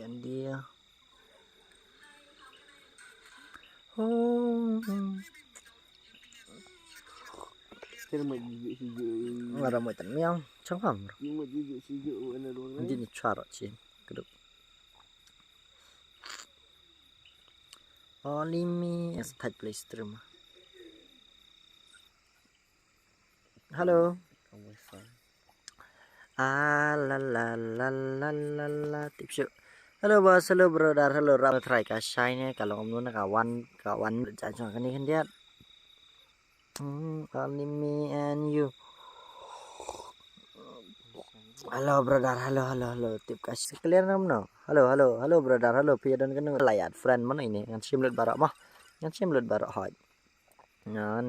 Yan dia. Oh. Ngara mo tan miang chang ham. Hindi ni charo chi. Keduk. Only me as type play stream. Hello. Ah la la la la la la tipsy. Hello boss, hello brother, hello ram try ka shine kalau om nu ka wan jangan kan ni kan dia. Only me and you. Hello brother, hello tip kasih clear nam no. Hello brother, hello piadan kan layat friend mana ini ngan sim lut Baroh mah. Ngan sim lut Baroh hoj. Na.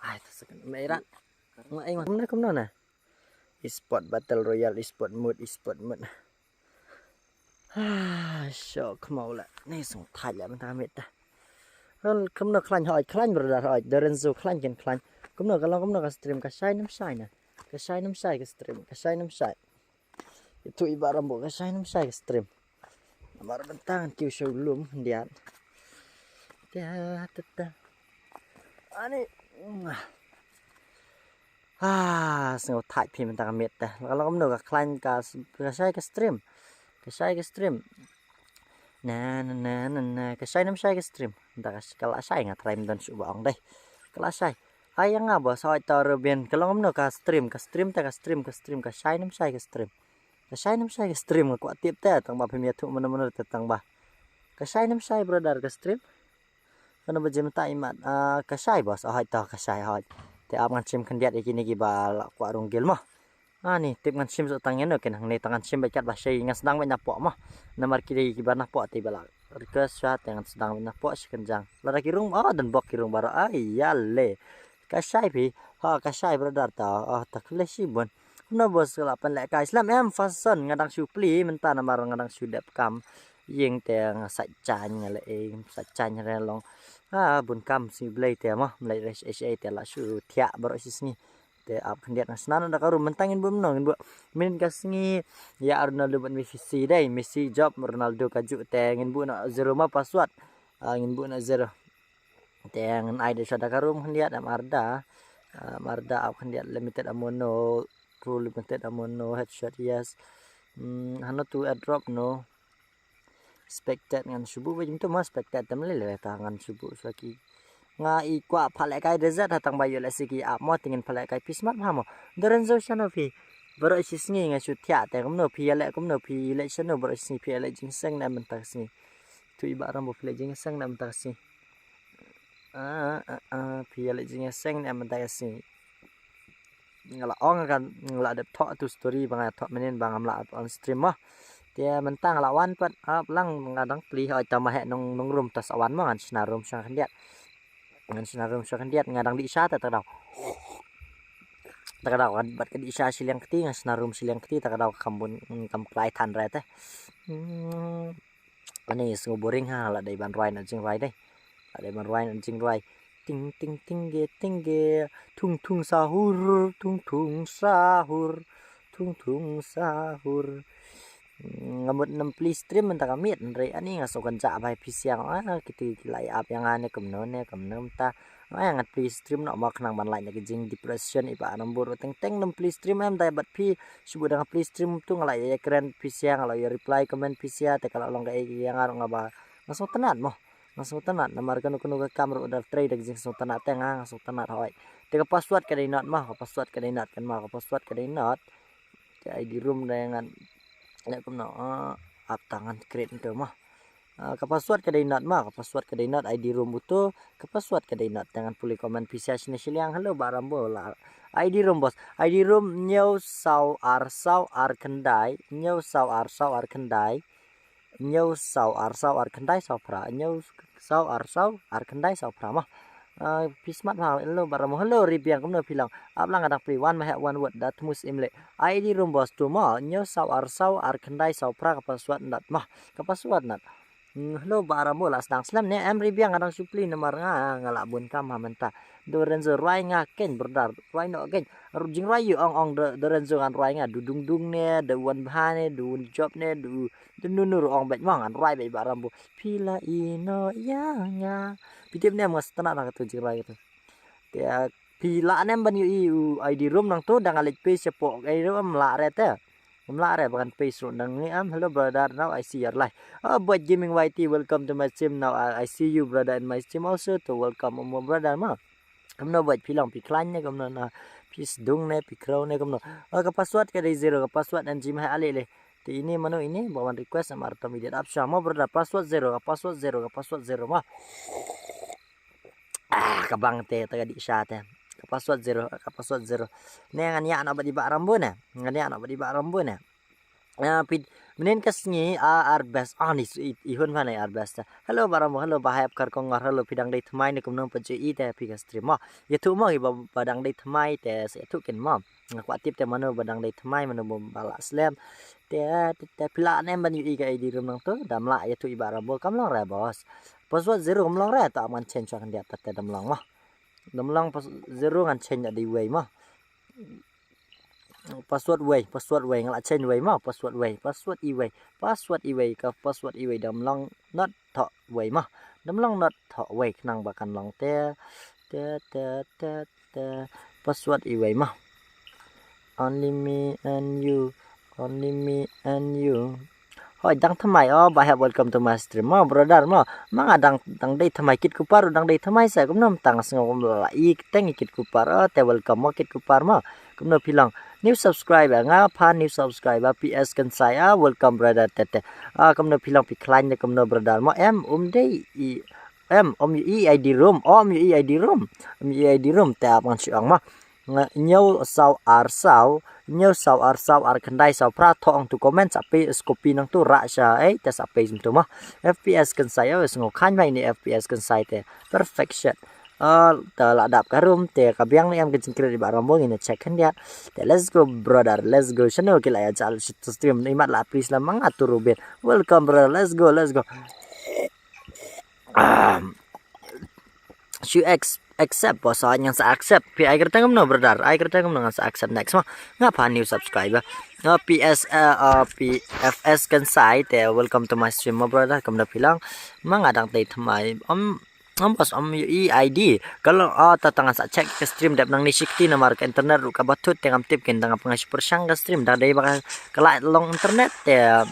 Ai tersekan merah. Ngai mana kum nona. E-sport battle royale, e-sport mode. Shock mau lah. Ni song thai lahมันทำเม็ดta. Kum no klan hoj brother hoj. Derenzo klan ken klan. Kum no ka stream ka shine nam shine na. Ka shine nam shine ka stream. Ka shine nam shine. Itu ibarat Rambo ka shine nam shine ka stream. Amar bentang kiu show lum dia. Ani sengau thai piมันทำเม็ดta. Kalau kum no ka klan ka shine ka stream. Cái stream nè cái sai năm sai cái stream ta cái lá sai ngặt rem dan su bong đây cái lá sai ai yang ngabo soi tor bien kalau ngomno ka stream ta ka stream ka sai năm sai cái stream ko tip ta tang ba phimia thu mana tang ba cái sai năm sai brother cái stream kana ba jem ta imat cái sai bos ai ta cái sai hoi te am ngan sim kan diat iki ni ba la kwa rong gel mah. Ni tip ngan sim so tangan no ken hang ni tangan sim bacat bahasa ngan sedang banyak pok mah nomor kiri kibar nak pok tiba lah request chat dengan sedang banyak pok sekenjang lara kirung dan bok kirung Baroh ya le kasai pi kasai brother ta tak lesi bon no bos kelapan lek ka Islam em fason ngadang supli menta namar ngadang sudap kam yeng teng sai chan ngale sai chan relong bun kam si blai te mah mlai sa te la su thia Baroh sisni te ap kendiat nasional dah karu mentangin bum no bu min kasngi ya Ronaldo buat Messi dai Messi job Ronaldo kaju te ngin bu na zero ma password ngin bu na zero te ngin ai de sada karu kendiat marda ap kendiat limited amono true limited amono headshot yes hano tu airdrop no expected ngan subuh bajim tu mas expected tamle le tangan subuh saki ngai kwa phalai kai desert hatang bayu la siki ap mo tingin phalai kai pismat hamo Derenzo chano pi Baroh sisngi ngai su thia te kum no pi le chano Baroh sisngi pi le jing sang na mentak sini tu iba Rambo pi le jing sang na mentak sini pi le jing sang na mentak sini ngala ong kan ngala de tho tu story bang tho menen bang amla on stream mah dia mentang la wan pat ap lang ngadang pli hoi ta ma he nong room tas awan ma ngan sna room sang kandiat ngan senarum sakandiat ngadang di isya ta takadaw bat ka di isya silang keti ngan senarum silang keti takadaw kambun kam klai than ra te ani so boring ha la dai ban roi na jing roi dai la dai ban roi na jing roi ting ge tung sahur ngamut nem please stream mentang amit re ani ngasokan ja bai pisiang kiti kilai ap yang ane kamnom ta ngat please stream no mak nang ban lai na jing depression iba nombor teng nem please stream em dai bat pi subu dang please stream tu ngalai ya keren pisiang kalau ya reply comment pisia te kalau long ga yang arong ngaba ngaso tenat namar kanu ka kamera udah trade jing so tenat teng ngaso tenat hoi te password ka dai not mah password ka dai not kan mah password ka dai not te ID room dengan lek kum no ap tangan create tu mah ka password ka dai not ID room buto ka password ka dai not dengan puli komen pisia sini siliang hello Barambo la ID room bos ID room nyau sau ar kendai nyau sau ar kendai sau pra nyau sau ar kendai sau pra mah pismat ha hello Barambo hello ribiang kum no pilang ap lang adang pri one word dat mus imle ID room bos tu ma nyau sau ar kendai sau pra ka password nat mah ka password nat Hello Baroh lah sedang selam ni em ribiang kadang supli nomor ngalak bun kam menta Dorenzo rai ken berdar rai no ken rujing rai ong Dorenzo ngan rai dudung dung ne de wan bahane du job ne du nunur ong bet mang rai be Baroh pila ino ya pitip ne mas tenak nak tu jing rai tu dia pila nem ban yu ID room nang tu dang alik pe sepok ai rum la re te Mla bahkan face nang ni hello brother now I see your life. Buat gaming YT welcome to my stream now I see you brother in my stream also to welcome my brother ma. Kamno buat pilang piklan ne kamno na pis dung ne pikrau ne kamno. Ka password ka dai zero ka password dan jim hai ale le. Ti ini mano ini bawan request sama arto immediate option ma brother password zero ka password zero ma. Kabang te taga di sya te. Password zero ne ngania na badi ba rambo ne ngania na badi ba rambo ne pid menen kasngi ar best anis ihun mana ar best hello Baroh hello bahayap kar kongar hello pidang dei thmai ne kumnong pa i te pi stream ma yetu mo hi badang dei thmai te se tu ken ma ngakwa tip te mano badang dei thmai mano bom bala slam te pila ne ban i ga di rum nang to damla yetu i Baroh kamlong ra bos password zero kamlong ra ta man change kan dia ta damlang ma Damlang pas zero ngan change di way mah. Password way ngalak change way mah password i way ka password i way damlang not thọ way mah. Damlang not thọ way nang bakan long te password i way mah. Only me and you. Hoi dang thamai bahaya welcome to my stream ma brother ma manga dang dei thamai kit kupar dang dei thamai sa kumnom tang sngom la I teng kit kupar te welcome ma kit kupar ma kumno pilang new subscriber nga pha new subscriber PS kan saya welcome brother tete kumno pilang piklain ne kumno brother ma em dei i ID room i ID room te apang siang ma nhau sau ar kandai sau pra thong tu comment sape skopi nang tu ra sha te sape zum tu ma FPS kan saya wes ngo khan mai ni FPS kan sai te perfect shot ta la dap karum te kabyang ni am ke jingkir di Baroh ngin check kan dia te let's go brother let's go channel kila ya jal stream ni mat la please la mang atur rubin welcome brother let's go you accept bosa yang sa accept pi ai kerta kamno brother ai kerta kamno nga sa accept next ma ngapa new subscriber PFS kan sai te welcome to my stream ma brother kamno pilang mangadang te thamai pas i ID kalau tatangan sa check ke stream dap nang ni sikti nomor ke internet ru ka batut tengam tip ken tang pengas persang ke stream dah dai bakal kelak long internet te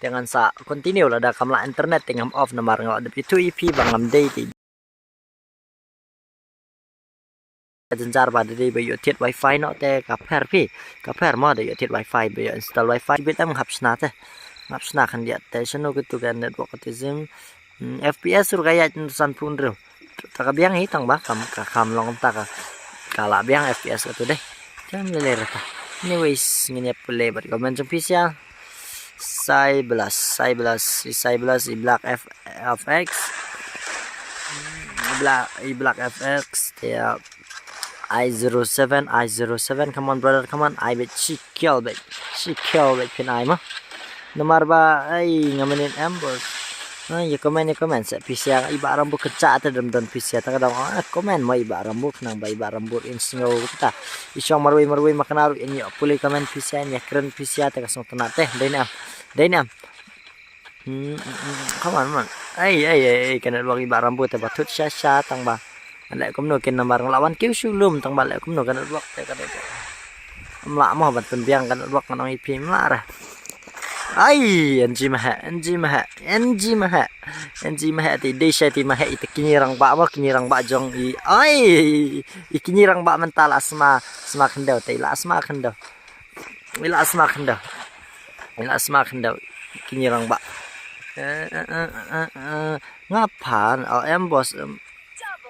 dengan sa continue lah dah kamla internet tengam off nomor ngau de itu IP bangam dei jenjar pada di bayu tiet wifi no te kaper mo de tiet wifi bayu install wifi bit am hapsna kan dia te seno gitu kan network autism FPS sur kaya san pun ru tak biang hitang ba kam long tak kala biang FPS itu deh jangan lele rata anyways ngene play ber comment official sai belas i black FX black FX ya I07 come on brother come on I bet she kill bet pin I mah nomor ba ai ngamenin ambos ya komen sa pisya iba Rambo keca ta dam pisya ta kadang komen mo iba Rambo nang ba iba Rambo in snow kita isong marway makanaru inyo puli komen pisya nya keren pisya ta kasong tena teh dainam come on man ai kana luang iba Rambo ta batut sya tang ba lek kumno ken nomor lawan kiu sulum tang balek kumno kan wak te kan mla mo ban biang kan wak nang IP mla ra ai NG mah ti desha ti mah itu kinyirang ba jong i ai kinyirang ba mental asma khendau te la asma khendau kinyirang ba ngapan em bos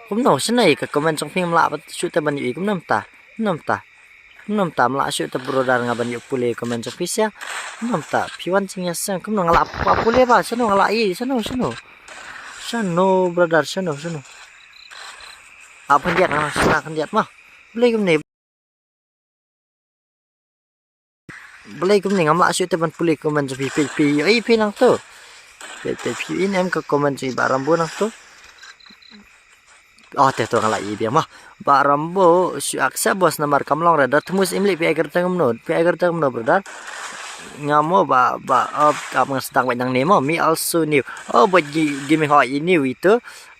cũng nổ xin này cái comment trong phim lạ shoot ta ban yu cũng nam ta mla shoot ta brother nga ban yu pule comment trong phim nam ta piwan chingya sang cũng nang la pa pule ba sano ngala i sano brother sano apa dia na sana kan dia mah beli kum ni ngamla shoot ta ban pule comment trong phim ai pinang tu view in em ka comment si Barambo nang tu te tu ngalai dia mah Barambo si aksa bos namar kamlong rada temus imli pi agar tengum no brother ngamo kap sedang nang nemo me also new but give me how new itu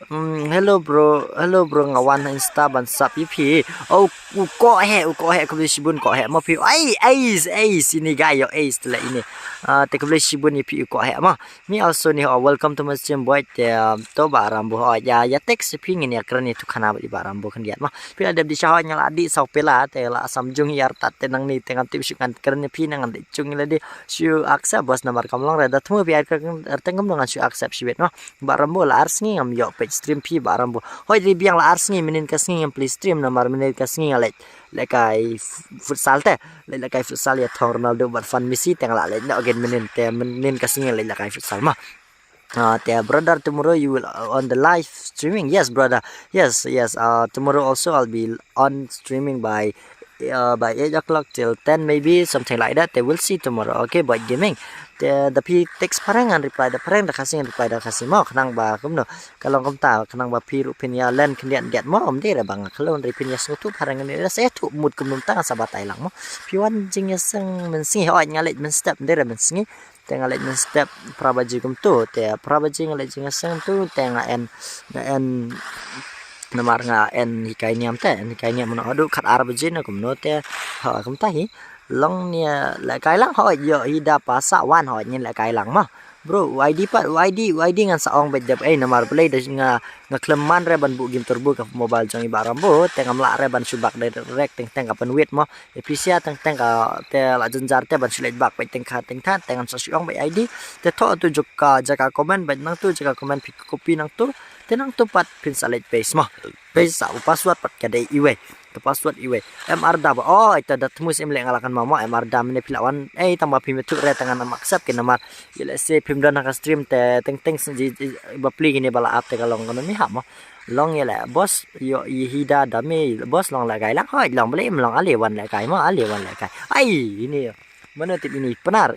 hello bro ngawan insta ban sap ip ko he ko sibun ko he ma pi ace ini gayo ace tela ini te ko sibun ip ko he ma me also new welcome to my stream boy to Barambo ya text ping ini akran itu kana di Barambo kan dia ma pi ada di syawa nyala adi sau pela te la samjung yar tat tenang ni tengam tip sukan keren pi nang ande chung le siu accept bos namar kamlong rada temu biar tengam dengan siu accept si bet no Barambo la ars ngi ngam yo page stream pi Barambo hoi ri biang la ars ngi minin kas ngi ngam please stream namar minin kas ngi le kai futsal te le kai futsal ya thong Ronaldo bar fan Messi teng la le no again minin kas ngi le kai futsal ma brother tomorrow you will on the live streaming yes brother yes tomorrow also I'll be on streaming by 8 o'clock till 10 maybe something like that they will see tomorrow okay but gaming the pi text parang and reply the parang da kasih reply da kasih mau kenang ba kumno kalau kum ta kenang ba pi rupinya len kendian get mo om de bang kalau rupinya sutu parang ni saya tu mood kum tang sabat tai lang mo pi wan jing sang men sing ho ngalet men step de men sing tengah let men step prabaji kum tu te prabaji ngalet jing sang tu tengah en namar nga en hikai niam mun adu khat arbajin kum no te ha kum ta hi long nia la kai lang ho yo ida pa sa wan ho nyin la kai lang ma bro YD ngan sa ong bedap namar play da nga kleman re ban bu game turbo ka mobile jong Barambo tengam la re ban subak direct teng ka pen wet mo episia teng ka te la jenjar te ban sulet bak pe teng tha tengan sa ong ID te tho tu jaka comment ban nang tu jaka comment copy nang tu tenang tu pat pin salet base mah base sa password pat kadai iwe ke password iwe MR da itu dat mus imle ngalakan mama MR da mene pilawan tambah pin metu re tangan maksap ke namar ila se pim dan ka stream te teng bapli gini bala ap te kalong kono mi ha mo long ya bos yo hida da me bos long la gai lang hoi long bele long ale wan la gai ma ale wan la gai ini mana tip ini penar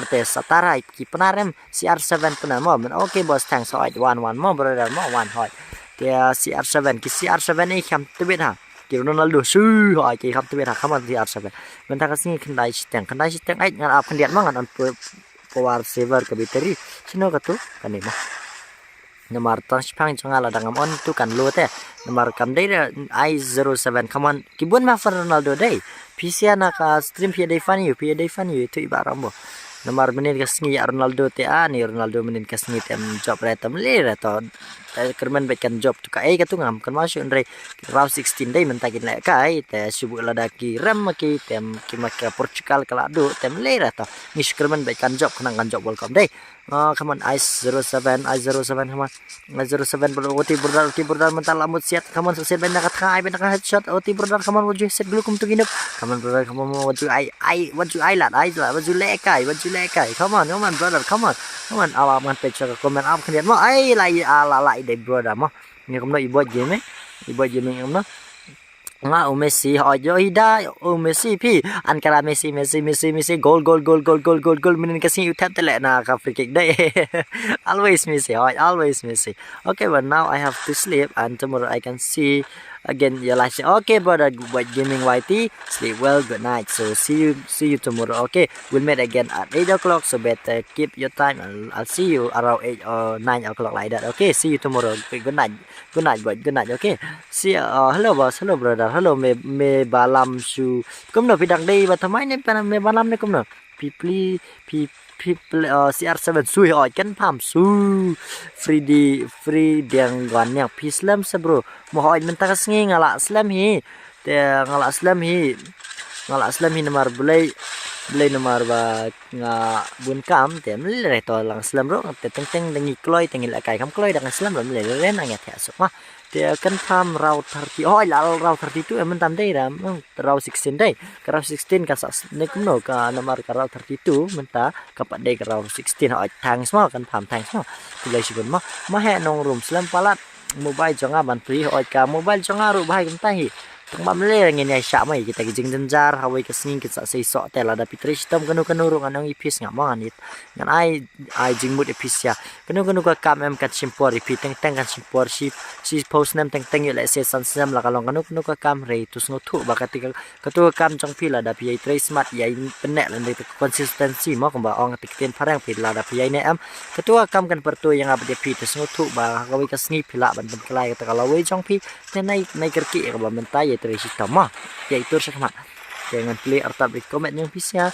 te satara ki penar em CR7 penar mo okay bos thanks so 1 mo brother mo 1 hoi dia CR7 ki CR7 ni kam tebet ha ki Ronaldo su hoi ki kam tebet ha kaman CR7 bentang kasih kendai siteng ai ngan ap kendiat mangan on power saver ke bateri sino ka tu kan ni mo nomor transpang jangala dangam on tu kan lo te nomor kam dai I07 kaman kibun ma Ronaldo dai PC ka stream pia dai fan you tu Barambo nomor menin kasngi Ronaldo te ni Ronaldo menin kasngi tem job retam le to kerman bekan job tu kai ka tu ngam kan masuk ndai round 16 dai mentakin le kai te subu ladaki ram ki tem ki maka Portugal kala do tem le to ni kerman bekan job kenang kan job welcome dai kaman I07 kaman I07 oti burdar mental lamut siat kaman set benda kat headshot oti burdar kaman wajh set glukum tu ginep kaman burdar kaman wajh I lat wajh lekai come on brother come on awak man page ka comment am kalian mo lai dai brother mo ni kamu ibu game ngam nga Messi hojo hida Messi pi ankara Messi gol minin kasih utap tele na ka free kick dai always Messi okay but now I have to sleep and tomorrow I can see again your live okay brother white gaming YT sleep well good night so see you tomorrow okay we'll meet again at 8 o'clock so better keep your time and I'll see you around 8 or 9 o'clock like that okay see you tomorrow good night okay see hello boss hello brother hello me balam su kumno pidang dei ba thamai ne me balam ne kumno people CR7 sui oi kan pam su free diang wan yang pislam sa bro mo oi menta kasngi ngala slam hi nomor belai nomor ba nga bun kam te le to lang slam ro te teng dengi kloi tengi la kai kam kloi dang slam ro le ren ang ya so ma te kan pam rau 30 oi la rau 32 em tam dei ram rau 16 dei rau 16 ka sa ne kumno ka nomor ka rau 32 menta kapat dei ka rau 16 oi thanks mo kan pam thanks mo tulai sibun ma he nong room slam palat mobile jonga ban free oi ka mobile jonga ru bai kam tai tang le ngin ai sha mai kita gijing denjar hawai ka singin kita sei so te la da pitri sistem kanu ru anang ipis ngam anit ngan ai jingmut ipis ya kanu ka kam em kat simpor ipi teng kan simpor si post nem teng le se san sem la kalong kanu ka kam re tus ngo thu ba katika katu kam chong pi la da pi tre smart ya penek la de consistency mo ko ba ong tik ten parang pi la da pi ne am katu kam kan pertu yang ab de pi tus ngo thu ba ka wi ka sngi pi la ban kelai ka kalau wi chong pi nai kerki ka ba mentai tre sistem mo ya itu sama jangan play atau comment yang bisa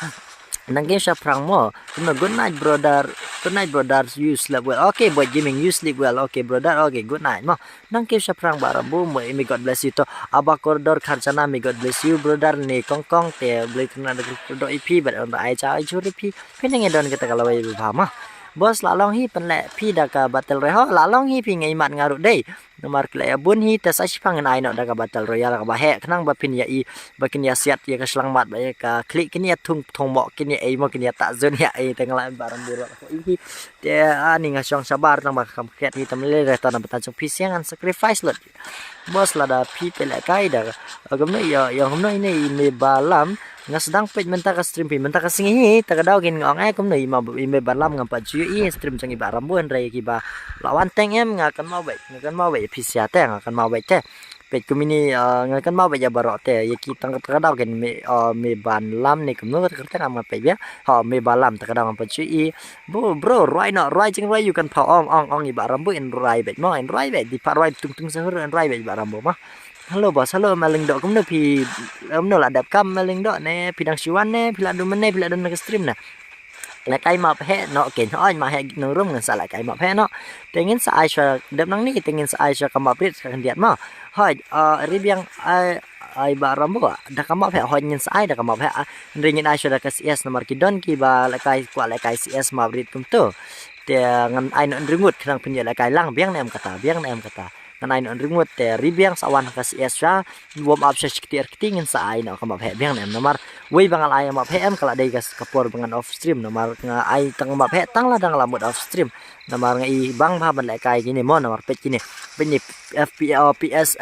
nangge siya prang mo good night brother you sleep well okay boy gaming you sleep well okay brother okay good night mo nangge siya prang barabu mo may God bless you to aba koridor kharjana may God bless you brother ni kongkong te beli kena do ip but on ai cha ai churi pi pinang edon kita kalau ai ba ma bos lalong hi penle pi da ka battle royale lalong hi pi ngai mat ngaru dei nomor kle bun hi ta sa sipang ai no da ka battle royale ka ba he knang ba pin ya i ba kin ya siat ya ka slang mat ba ya ka klik kin ya thung mo kin ya ai mo kin ya ta zon ya ai teng la barang biro ko hi te ani nga song sabar tang ba kam khet hi tam le re ta na ba chung pi siang an sacrifice lot bos la da pi pele kai da gam ne ya hom no ini me balam nga sedang page menta ka stream pi menta ka singi ta ka daw gin ngong ai kum nei ma me balam ngam pa ju i stream changi ba rambuan re ki ba lawan teng em nga kan mau bai pi sia te nga kan mau bai te page kumini nga kan mau bai ya Baroh te ya ki tang ta ka daw gin me ban lam ni kum no ka ta ma pe ya ha me balam ta ka daw ngam pa ju i bro right jing right you can power ong i ba rambuan right bai mo right bai di pa right tung sahur right bai ba rambu ma halo bos halo maling dok kum no pi no la dap kam maling dok ne pidang siwan ne pila du mene pila du na stream na la kai ma phe no ken oi ma he no rum ngan sa la kai ma phe no tengin sa ai sha dap nang ni tengin sa ai sha kam ma prit kan diat ma hoi ribiang ai ba rambo da kam ma phe hoi ngin sa ai da kam ma phe ringin ai sha da ka cs nomor ki don ki ba la kai kwa la kai cs ma prit kum to te ngan ai no ringut khang pin ya la kai lang biang nem kata nanai non ringut te ribiang sawan kas esra warm up sektir ketingin sa ai no kama phe biang nem nomor wei bangal ai ma phe em kala dei gas kapor bangan off stream nomor nga ai tang ma phe tang la dang la mut off stream nomor ngai bang ba ban lai kai gini mo nomor pet gini bini pfs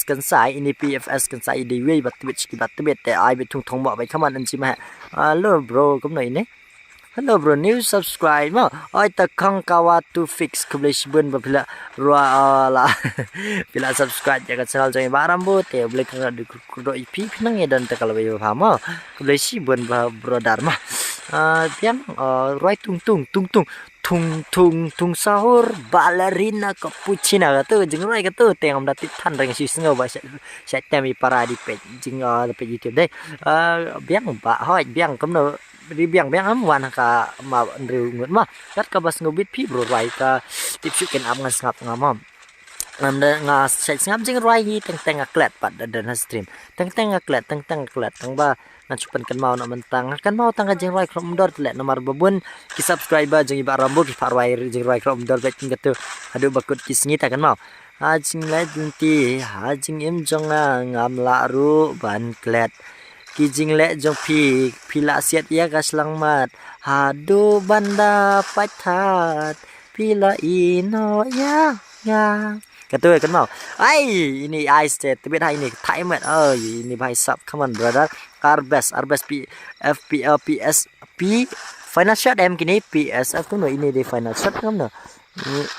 kan sai ini pfs kan sai di wei bat twitch ki bat bet te ai bet thong ma bai khaman an chi ma hello bro kum noi ne hello bro new subscribe mo oi ta khang kawa to fix kublish bun ba pila la pila subscribe ya ka channel jang barambo te beli kang du do ip nang ya dan ta kalau ba ha mo kublish bun ba brother ma tiang roi tung sahur ballerina cappuccino ka tu jing roi ka tu teng da tit than reng si sngo ba sa temi para di page jing pe YouTube dei biang ba hoi biang kom no di biang am wan ka ma riu ngut ma kat ka bas ngobit pi bro rai ka tip syuken am ngas ngap ngamam nam da nga sai ngap jing rai hi teng aklet pat da stream teng aklet teng ba ngan chupan kan mau na mentang kan mau tang jing rai krom dor le nomor babun ki subscriber jing ba rambo ki farwai jing rai krom dor bet ngatu adu bakut ki sngi ta kan mau hajing la junti hajing em jonga ngam la ru ban klet kijing le jong pila siat ya kaslang mat hadu banda pathat pila ino ya kata kan mau ai ini ice tebet hai ini time ini bhai sub come on brother arbes p fplps p final shot em kini psf tu no ini di final shot kam no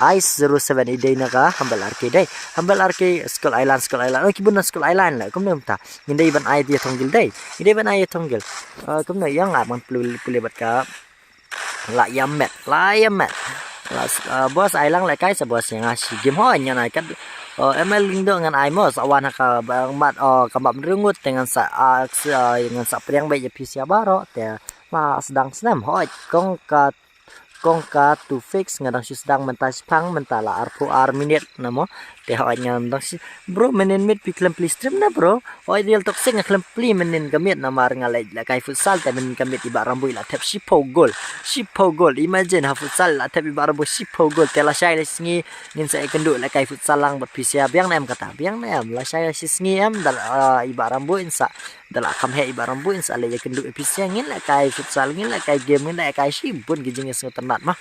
ice 07 ide na ka hambal arke skull island kibun skull island la kum nem ta ngindai ban ai dia thonggil dai ngindai ban ai thonggil kum no yang ngap man pule bat ka la yamet bos ai lang la kai sa bos yang asi game ho nya nai kat ml lindo ngan ai mo sawan ka bang mat kambap rengut dengan sa dengan sa priang bai je pisia Baroh te ma sedang senam ho kongka to fix ngadang si sedang mentas pang mentala ar minute namo te ho nya ndang si bro menen mit pi klem please stream na bro oi real toxic nga klem pli menen gamit na mar ngalai la kai futsal te menen gamit iba rambui la tap sipo goal imagine ha futsal la tap iba rambu sipo goal te la shai la singi ngin sa ikendu la kai futsal lang bat pisia biang na em kata biang na em la shai la singi em dal iba rambu insa dal akam he iba rambu insa le ikendu pisia ngin la kai futsal ngin la kai game ngin la kai sibun gijing es tenat mah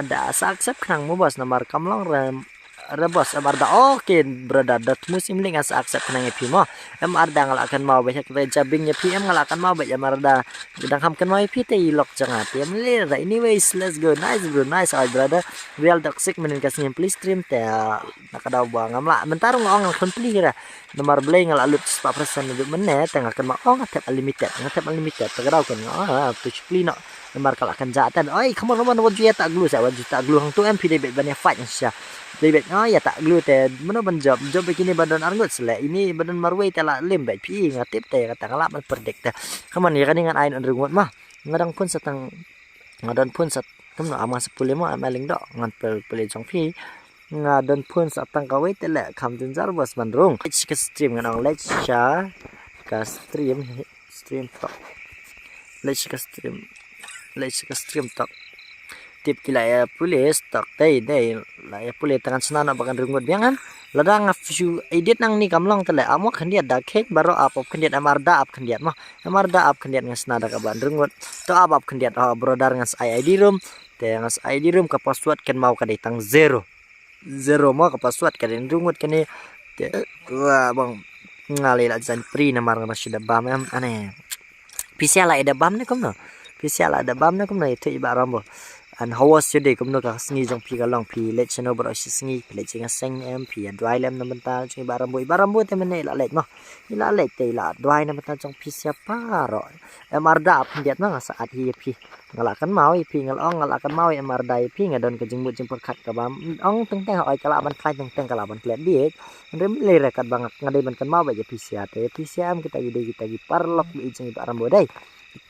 da sak sap khang mo bos namar kamlong ram rebos Arda okay brother dat musim ling as accept nang EP mo Arda ngalakan mau banyak kita jabingnya PM ngalakan mau banyak Arda gedang hamkan mau EP te ilok jangan PM lira anyways let's go nice bro nice all brother real toxic menin kasih please stream te nakadaw ba ngamla bentar ngong kon pli kira nomor blay ngalalut 4% untuk menet tengah kan mau ngatep unlimited tegaraw kan tu pli no nomor kalakan jatan oi come on wajib tak glue saya wajib tak glue hang tu MP debit banyak fight sia debit ya tak glue te mana job begini badan arngut sele ini badan marway tela lem baik pi ngatip te kata ngalap man perdek te kaman ya kan dengan ain undergut mah ngadang pun setang ngadon pun set tum ama 10 mo amaling dok ngan pel jong pi ngadon pun setang kawai tele kam jenjar bos bandrung ke stream ngan let's sha ka stream tok let's ka stream tok tip kila ya pulis tok dai la ya pulis tangan senana bagan rungut biangan ladang few edit nang ni kamlong tele amo khandiat da kek baro up khandiat amarda up khandiat mah amarda up khandiat ngas nada ka ban rungut to up khandiat brodar ngas ID room te ngas ID room ka password ken mau ka datang 0 mo ka password ka den rungut kene te wah bang ngali la jan pri namar ngas sudah bam ane pisiala eda bam ne komno pisiala ada bam ne komno itu iba rambo and how was your day kumno ka sngi jong pi ka long pi let chano bro sngi le chinga seng MP dry lem na mental chung barambo te mene la let mo ila let te la dry na mental jong pi siapa ro marda ap diat na saat hi pi ngalakan mau pi ngalong ngalakan mau marda pi ngadon ke jengmut jeng perkat ka bam ong teng teng oi kala ban khai teng kala ban klet dik rem le rekat banget ngadai ban kan mau ba pi sia te pi siam kita gi parlok bi jeng barambo dai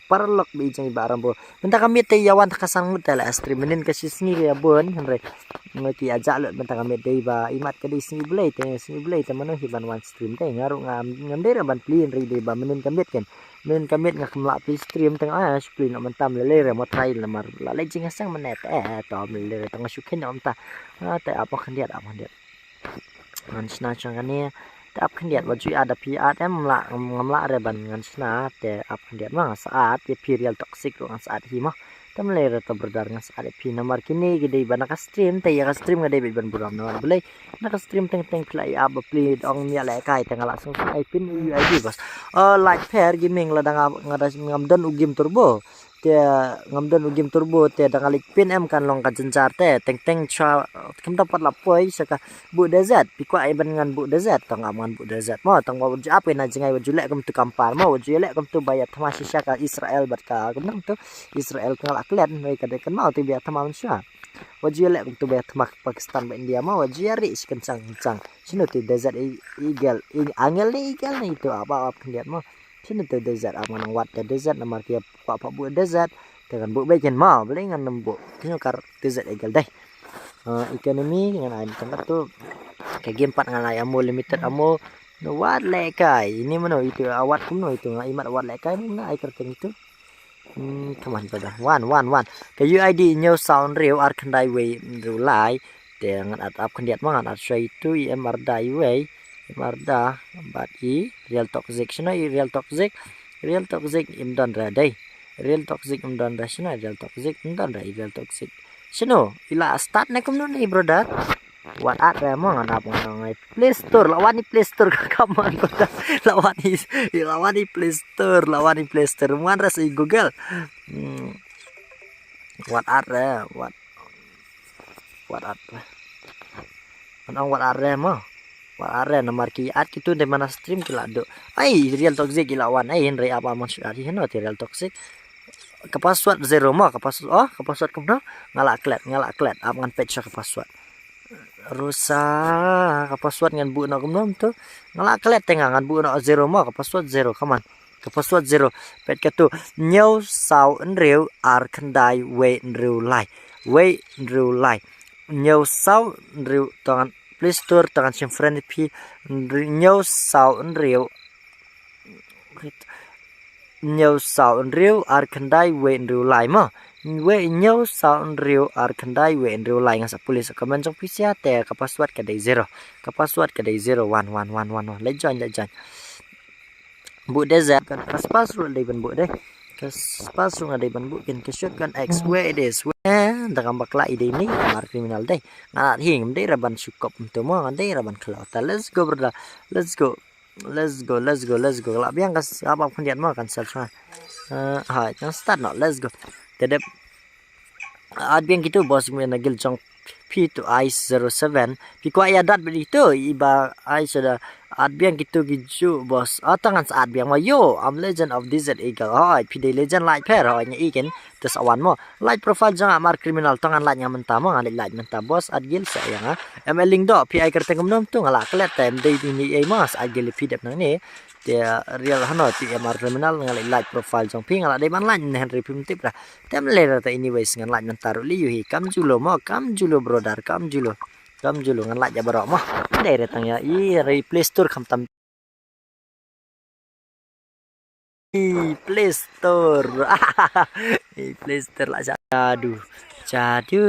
parlok bi jeng barambo benta kami te yawan kasang tela stream menin kasi sngi ya bon henre ngati aja lot benta kami dei ba imat ka dei sngi blay te mano hiban one stream te ngaru ngam dei ban plin ri dei ba menin kami ngak mla pli stream teng splin no mentam lele mo try lamar la le jing asang menet to lele teng sukin om ta te apa khandiat ngan sna changane ap khandiat waju ada pi atem ngamla re ban ngan sna te ap khandiat ma saat ye perial toxic ngan saat hi ma tam le to berdar ngan saat pi nomor kini gede ban ka stream te ya stream ngade ban buram no bele na ka stream teng play ab play ong nya le kai teng langsung ai pin UID bos like pair gaming la ngada ngamdan ugim turbo te ngamdan ugim turbo te dangalik pin kan long ka jencar te teng cha kem dapat lapoi saka bu desert pikwa ai ban ngan bu desert tong aman bu desert mo tong waju apa na jengai waju lek kem tu kampar mo waju lek kem tu bayat thamasi saka Israel bat ka kem tu Israel ngal aklet noi ka de kan mau tu biat thamam sha waju lek kem tu bayat thamak Pakistan ba India mo waju ri kencang sino tu desert eagle angel ni eagle ni itu apa kendiat mo sini tu desert aman wat ke desert nomor kia apa bu desert dengan bu bagian mau beli dengan nembu kini kar desert egal deh ekonomi dengan air tengah tu kayak game 4 dengan amu limited amu no wat lekai ini mana itu awat kuno itu nggak imat wat lekai mana air kerteng itu kaman pada one ke UID new sound real arkandai way rulai dengan atap kendiat mangan atau itu marda way marda bati real toxic sino real toxic imdan ra dai real toxic imdan ra sino real toxic imdan ra real toxic sino ila start na kumno ni brother what at ra mo ngana po ngai Play Store lawani Play Store kaman ko lawani Play Store man ra sa Google what at ra what at mo Wala nomor ki at gitu de mana stream kila do. Ai real toxic ilawan ai henry apa maksud ari heno real toxic. Ke password 0 mo ke password kumno ngalak klet aman page ke password. Rusa ke password ngan bu no kumno tu ngalak klet tengangan bu no 0 mo ke password 0 kaman. Ke password 0 pet ke tu new sau enreu ar kendai we enreu lai. New sau enreu tangan Play Store tangan sim friend pi new sau enreu ar kendai we enreu lai mo we new sau enreu ar kendai we enreu lai ngasa pulis komen jong pisia te ka password ka dai 0 1111 le join bu desert kan pas password dai ban bu dai Kas pasung ada ban bukin ke shotgun X where it is dalam bakla ide ini mar kriminal deh ngalat hing deh raban syukop untuk mau deh raban kelautan. Let's go brother, let's go kalau biang kas apa pun dia mau kan selesai hai yang start no let's go dedep ad biang gitu bos mena gil jong P to ice 07 pi kwa ya dat begitu iba ai sudah ad biang gitu gitu bos tangan saat biang ma yo I'm legend of desert eagle hai pi de legend like pair hai nya ikin tes awan mo like profile jang amar kriminal tangan like nya mentah mo ngali like mentah bos ad gil sayang ML link do pi ai kerteng nom tu ngala klet tem de ni ai mas ad gil pi dep nang ni dia real hano ti amar kriminal ngali like profile jong pi ngala de ban like Henry primitif lah tem lera ta anyways ngan like mentah li yu hi kam julo mo kam julo brother kam julo ngan like ya Baroh mo de retang ya I replay store kam tam Play Store Play Store lah jadu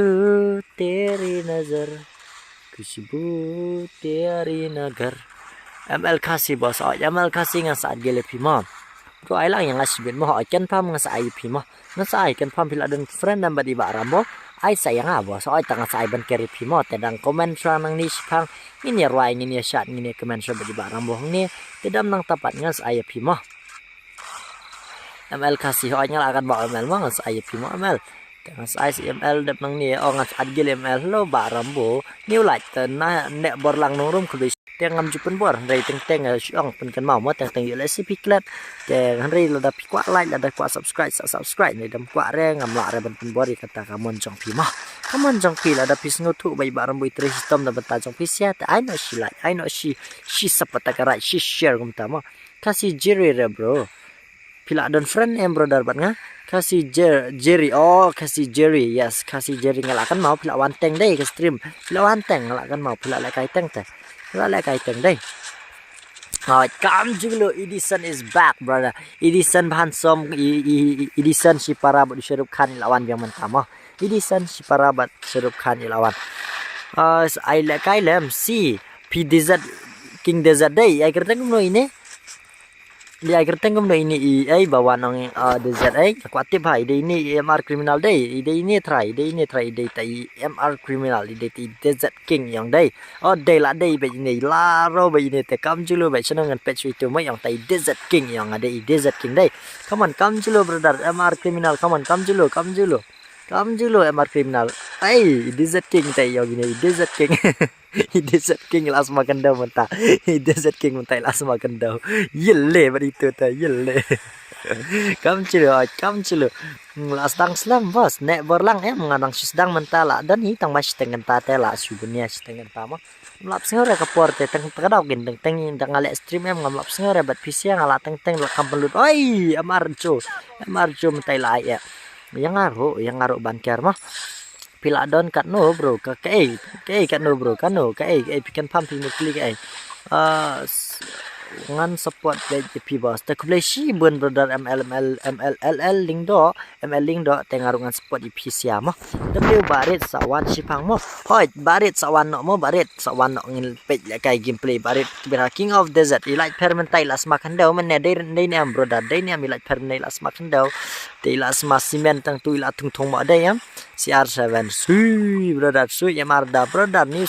teri nazar खुशबू तेरी नगर RamboKhasi bos RamboKhasi ngan saat gele pima ko ai lang yang asbin mo kan pam ngan sa ai pima ngan sa ai kan pam pila dan friend dan badi ba Rambo ai sayang bos ai tang sa ai ban keri pima tedang komen nang ni pang ini rai ini shot ini komen sa badi ba Rambo ni tedam nang tapat ngan sa ai pima RamboKhasi ho nya akan ba ML mo ngan sa ai pima ML dengan size ML dep nang ni oh ngan sa gele ML lo ba Rambo ni like na nek bor lang nong rum ku teng ngam jupen bor rei teng syong pen kan mau teng yele si piklet teng rei la da pikwa like la da kwa subscribe ni dam kwa re ngam la re ban pen bor kata kamon jong pi ma kamon jong pi la da pis ngotu bai ba Rambo tre system da bata jong pi sia I know she like I know she sapata ka right she share gum ta ma kasi jiri re bro pila don friend em brother bat nga kasi Jerry oh kasi Jerry yes kasi Jerry ngalakan mau pila wanteng deh ke stream pila wanteng ngalakan mau pila like kai teng teh pila like kai teng deh come julo Edison is back brother Edison handsome Edison si parabat Shahrukh Khan lawan yang mentama Edison si parabat Shahrukh Khan lawan I like kai lem si P desert King desert deh ai kerteng no ini di akhir tengkum do ini ai bawa nang desert ai kuatip hai de ini MR criminal dai de ini try de tai MR criminal de ti desert king yang dai oh dai la dai be ini la ro be ini te kam julo be senang ngan patch itu mai yang tai desert king yang ada desert king dai come on kam julo brother MR criminal come on kam julo MR criminal ai desert king tai yang ini desert king desert king las makan daun mentah desert king mentah las makan daun yelle begitu ta yelle kam cilo las tang slam bos nek borlang menganang sedang mentah la dan hi tang mas tengen ta tela subunya tengen ta ma lap sengore ka porte teng kadau gin teng ngale stream ngamlap sengore bat pisia ngala teng la kampelut oi amarjo mentah la ya yang ngaruh ban ker mah pila don kat no bro ke kat no bro kan no ke pikan pam pi klik ngan support BJP bos te play si bun brother ML link do tengarungan support IP siam w barit sawan sipang mo hoi barit sawan no mo barit sawan no ngil page la kai gameplay barit bira king of desert I like permentai las makan daw men dai am brother dai ni am like permentai las makan daw dai las masimen tang tu ila tung thong ma dai am CR7 sui brother sui yamarda brother new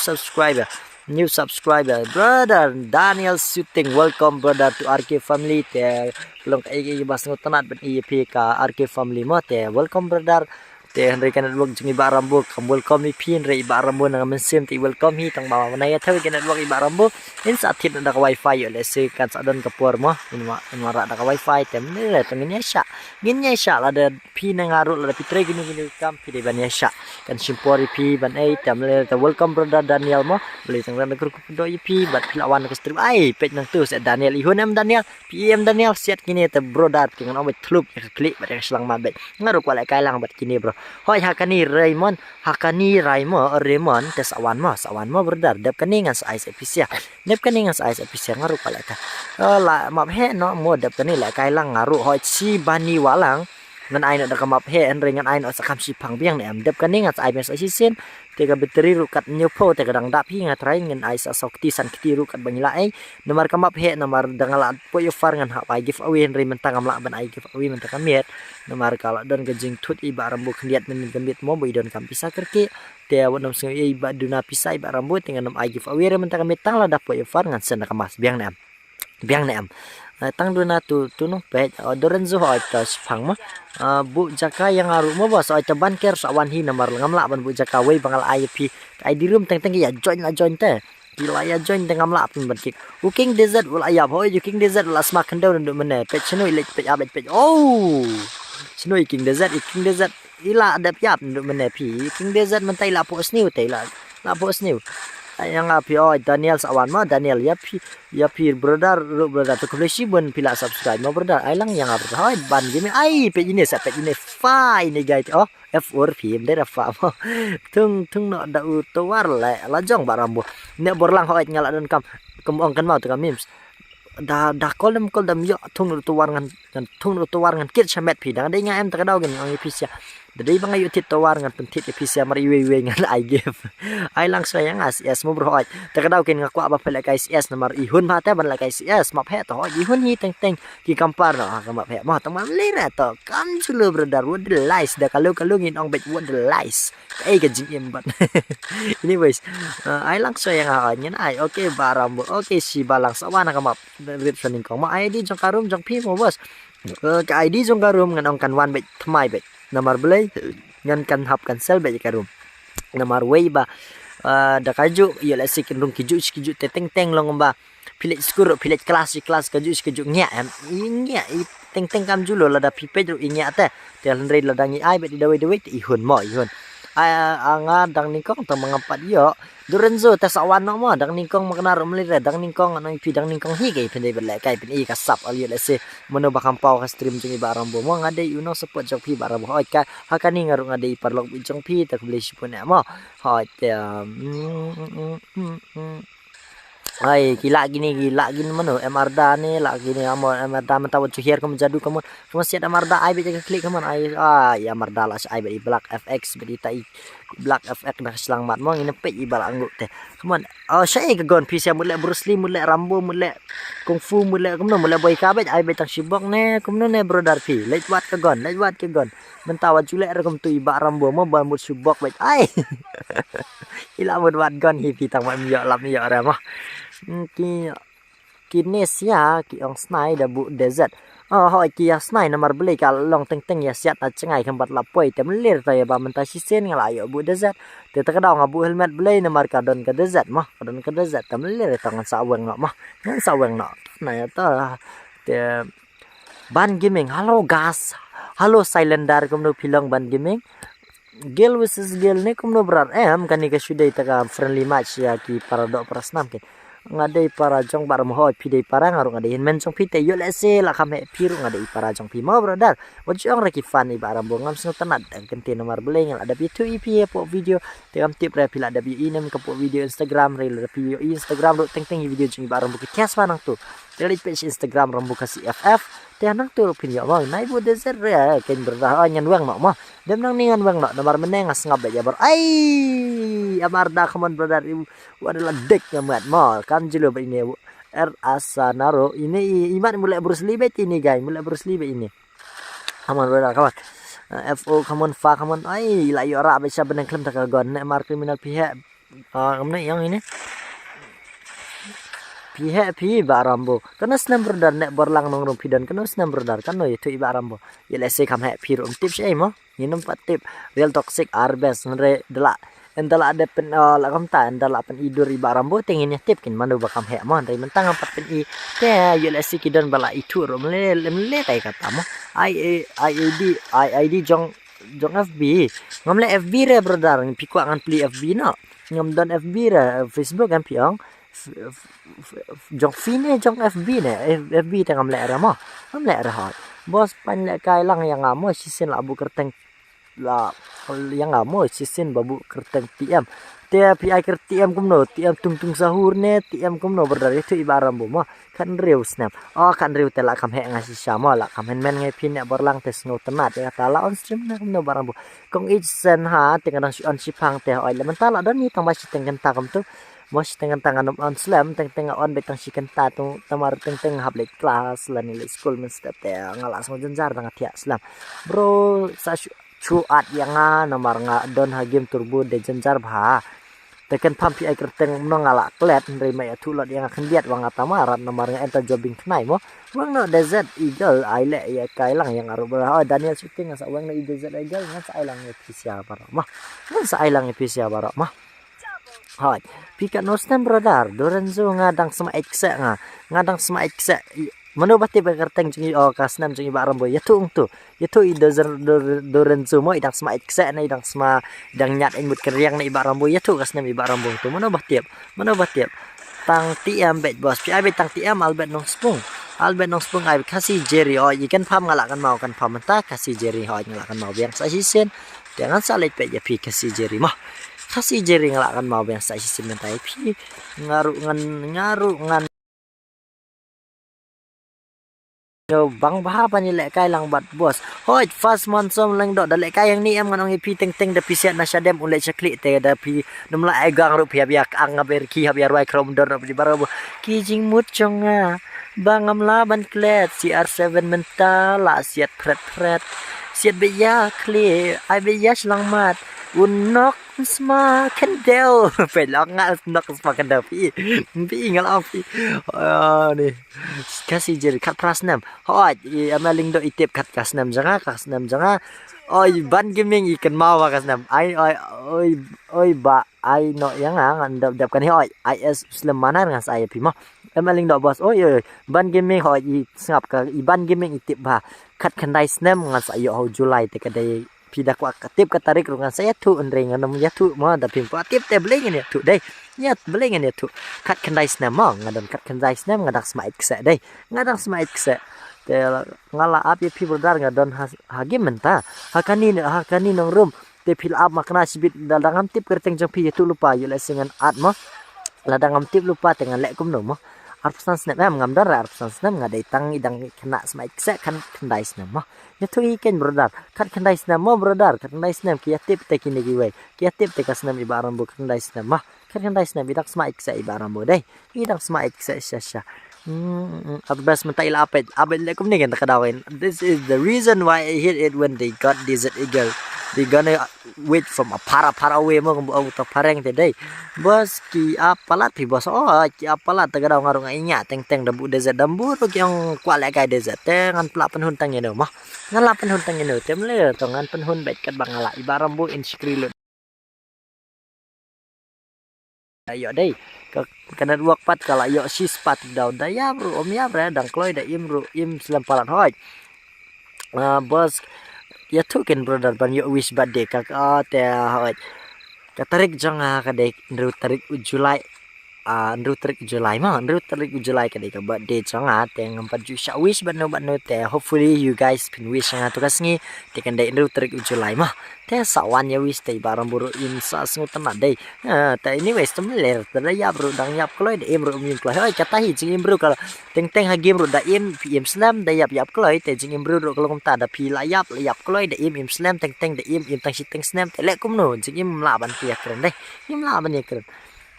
subscriber brother Daniel shooting welcome brother to RK family te long ai bas ngotanat ben EP ka RK family mo te welcome brother te henry kan luang jungi ba Rambo kam welcome mi pin re ba Rambo nang mensim te welcome hi tang bawa manaya thawi kan luang ba Rambo in sa thit da wifi yo le se kan sa don kapur mo in mara da wifi te ne le tang ginya sha la da pi nang aru la pi tre gini kam pi de ban ya sha kan simpori pi ban ai tam le te welcome brother Daniel mo beli tang dan grup do IP bat pilawan ke stream ai page nang tu se Daniel ihun Daniel PM Daniel siat kini te brother dengan obat club klik bat selang mabet ngaru kwala kai lang bat kini bro hoi hakani Raymond tes awan mo brother dep kaningan sa ice episya ngaru kwala ta la map he no mo dep kani la kai lang ngaru hoi si bani walang ngan ai nak kamap he en ringan ai nak sakam sipang biang ne am dep kan ngat ai mes asisen te ka beteri rukat nyopo te kadang dap hi ngat rai ngan ai sa sok ti san kiti rukat bangila ai nomor kamap he nomor dangala po yo far ngan ha pai give away en rin mentang amla ban ai give away mentang kamiet nomor kala don gejing tut i ba rambu khniat men gambit mo boi don kam pisa kerki te wonom sing i ba duna pisai ba rambu dengan nom ai give away ren mentang kamiet tang la dap po yo far ngan sen kamas biang ne am tang duna tu no pet doren zo ha ta phang ma bu jaka yang aru mo bos oi ban ker sawan hi nomor ngamla ban bu jaka wei bangal IP ai di room teng ya join te bila ya join teng ngamla pun ban kik cooking desert ul ayab hoi cooking desert la smak kendo ndu mene pet chno ilek pet abet pet oh chno king desert ila adap yap ndu mene pi king desert mentai la po sniu te la po sniu yang api Daniel sawan ma Daniel ya pi brother tu koleksi bun pila subscribe ma brother ai lang yang apa hoi ban game ai pe ini sa pe ini fine ni guys F4 phim đây là fa ma tung no da u to war la jong barambo ne borlang hoi ngala dan kam ong kan mau tu kam memes da kolem yo tung tu war ngan kit chamet pi dang dai nga em ta dau gen ang ipisia Dari bang ayo tit tawar ngan pentit episia mari we ngan I give. Ai lang sayang as yes mo bro. Takadaw kin nga kwa ba pala kay yes na mar ihun ma ta ban la kay yes map he to ihun hi teng ki kampar no ka map he ma ta mam lira to kam chulo brother what the lies da kalau ngin ong bet what the lies. Ai ka jing embat. Anyways, ai lang sayang ha nyan ai okay barambo okay si balang sawana ka map rit saning ko ma ID jong karum jong pi mo bos. Ka ID jong karum ngan ong kan wan bet thmai bet nomor belai ngan kan hap kan sel bae karum nomor wei ba da kaju ya la sikin rung kiju teng long ba pilet skur pilet kelas kaju nya teng kam julo la da pipe ru nya ta tel rei la dangi ai be di dawe ihun anga dang ningkong ta mangapat yo durenzo ta sawan no mo dang ningkong maknar umlire dang ningkong anang pi dang ningkong hi kai pendai belai kai pen i kasap ali le se mono bakam pau ka stream jeng barang bo mo ngade uno support jong pi barang bo ka hakani ngaru ngade parlok jong pi ta beli sipun mo ha ai gila gini mano emarda ni la gini amon emarda mentawa cuhier kamu jadu kamu siat emarda ai be klik kamu ai ya emarda la ai be black fx be tai black fx dah selang mat mo ngine pe i bala angguk teh kamu syai ke gon pisia mulai Bruce Lee mulai Rambo mulai kung fu mulai kamu mulai boy kabet ai be tang sibok ne kamu ne brother pi lej wat ke gon mentawa julek rekam tu iba Rambo mo ban mut sibok bet ai ila mut wat gon hi pi tang mat yo lam yo ra mo Kinesia ki ong snai da bu desert hoi ki ya snai nomor beli kal long teng ya siat na cengai kambat lapoi te melir ta ya ba menta sisen ngala ayo bu desert te ta kadang ngabu helmet beli nomor kadon ke desert mah kadon ke desert te melir tangan saweng no mah ngan saweng no na ya ta te ban gaming halo gas halo silender kumno pilang ban gaming Gel versus gel ni kumno berar kan ni ka sudai ta ka friendly match ya ki para do prasnam ke ngadai para jong bar mohoi pidai para ngaru ngadai men jong pite yo lese la kame piru ngadai para jong pi mo brother wajong reki fan i baram bongam sno tanat dan kente nomor beleng ada bitu ip po video tegam tip re pila ada bi inem ke po video Instagram reel video Instagram do teng video jong baram buki kias panang tu dari page Instagram RamboKhasi FF tianang tu pinyo mo nai bu desert re ken brother nyan wang no mo dem nang ningan wang no nomor menengas ngab ya bar ai amarda kaman brother adalah dek ngamat mo kan jelo ini Asanaro ini iman mulai Bruce Lee bet ini guys mulai Bruce Lee bet ini aman brother kawan FO kaman fa kaman ai la yo ra bisa benang klem tak gon nek mar kriminal pihak kamne yang ini pihak pi barambo kana snam brother nek borlang nong rum pidan kana snam brother kan no itu ibarambo ya lese kam he pi rum tips ai mo minum tip real toxic arbes ngre dela endala ada pen la kam ta endala pen idur ibarambo tengin tip kin manu bakam he mon dai mentang empat pen i te ya lese kidan bala itu rum le kai kata mo id jong FB ngamle FB re brother pi ku angan pli FB no ngam don FB re Facebook kan piang jong fine jong FB ne FB tengam le ra mo ngam le ra hot bos pan le kai lang yang amo sisin la bu kerteng la yang amo sisin babu kerteng PM Tia pi ai tiam kumno tiam tung sahur ne tiam kumno berdar itu ibaram bomo kan riu snap kan riu tela kam he ngasi sama la kam men ngai pin ne berlang tes no tenat ya tala on stream na kumno baram bo kong ich sen ha tengan on sipang te oi le mentala dan ni tang basi tengan ta kam tu mos tengan tangan on slam teng on betang sikan ta tu tamar teng hab le kelas la ni le school men step te ngala so jenjar tang atia slam bro sa cuat yang nomor nga don ha game turbo de jenjar bha tekan pampi ai kerteng mengalak klet nerima ya tulot yang akan lihat wang atamarat nomor nga enta jobbing knai mo wang no desert eagle ai le ya kailang yang aru Daniel shooting sa wang no desert eagle nga sa ailang ya pisia barok mah nga sa ailang ya pisia barok mah hai pika nostem radar dorenzo ngadang sama ekse ngadang sama ekse mano bati berkerteng jungi kasnam jungi baram boy yatu i dorenzo mo idang sama ekse na idang sama idang nyat imut keriang na ibaram boy yatu kasnam ibaram boy tu mano batiap tang tiam bet bos pi ai bet tang tiam albert nong spung ai kasi jerry ikan pam ngalakan mau kan pam mentah kasi jerry ngalakan mau biang sa sisen jangan salit bet ya pi kasi jerry mah kasi jerry ngalakan mau biang sa sisen mentah pi ngaru ngan yo bang baha pani lek kai lang bat bos hoi fast monsom lang do da lek kai yang ni am nganong pi teng da pisiat na syadem ule chakli te da pi numla ai gang ru pia biak ang ber ki ha biar wai krom dor di baro ki jing mut chonga bangam laban klet CR7 mental la siat pret siat be ya kli ai be ya lang mat unok sma kendel pe lang nok sma kendel pi ngal pi ni kasi jer kat prasnam hoi amaling do itip kat kasnam janga oi ban gaming ikan mawa kasnam oi ba ai no yang dap kan hoi is slemanar ngas ai pi mah amaling do bos oi ban gaming hoi sngap ka ban gaming itip ba kat kandai snam ngas ayo ho Julai te kadai pidak wa katip katarik rungan saya tu unring anam ya tu ma da pim pa tip te blengen ya tu dai ya blengen ya tu kat kandai snam ma ngadon kat kandai snam ngadak smait kse dai ngadang smait kse te ngala ap ya pi berdar ngadon hagi menta hakani nong room te pil ap makna sibit dadangam tip kerteng jang pi ya tu lupa ya lesingan at ma ladangam tip lupa tengan lek kum no ma arpsan snap ngam dar arpsan snap ngadai tang idang kena smait kse kan kandai snam ma ya tu iken brodar kat kandai snam mo brodar kat kandai snam ki tip te kini giwe ki tip te kasnam ibaram bu kandai snam mah kat kandai snam idak smait kse ibaram bu dai idak smait kse sya best mentai lapet abel lekum ni kan takadawin this is the reason why I hit it when they got desert eagle they gonna wait from a para away mo kung ta pareng today bos ki apalat pi bos ki apalat tagadaw ngarong inya teng dabu desert dambu ro yang kwale kai desert tengan pla penhun tang yeno mah ngala penhun tang yeno temle to ngan penhun bet kat bangala ibaram bu inskrilo ayo dai kana duak pat kala yo sis pat daw daya bro om ya bra dang kloy da im selam palan hoj bos ya tuken brother ban yo wish birthday kak te hoj katarik janga kadai ndru tarik Julai ndru tarik Julai kadai ka birthday janga te ngampat ju sha wish ban no te hopefully you guys pin wish nga tukas ngi te kan dai ndru tarik Julai mah te sawan ya wish te barang buru in sa ngutan dai te anyways temler te ya bro dang yap kloy de im ro min kloy hoi kata hi jing im bro kala teng ha game ro da im pm slam da yap kloy te jing im bro ro kalau kom ta da pi la yap kloy de im slam teng da im tang si teng slam te le kum no jing im la ban pi keren dai im la ban ya keren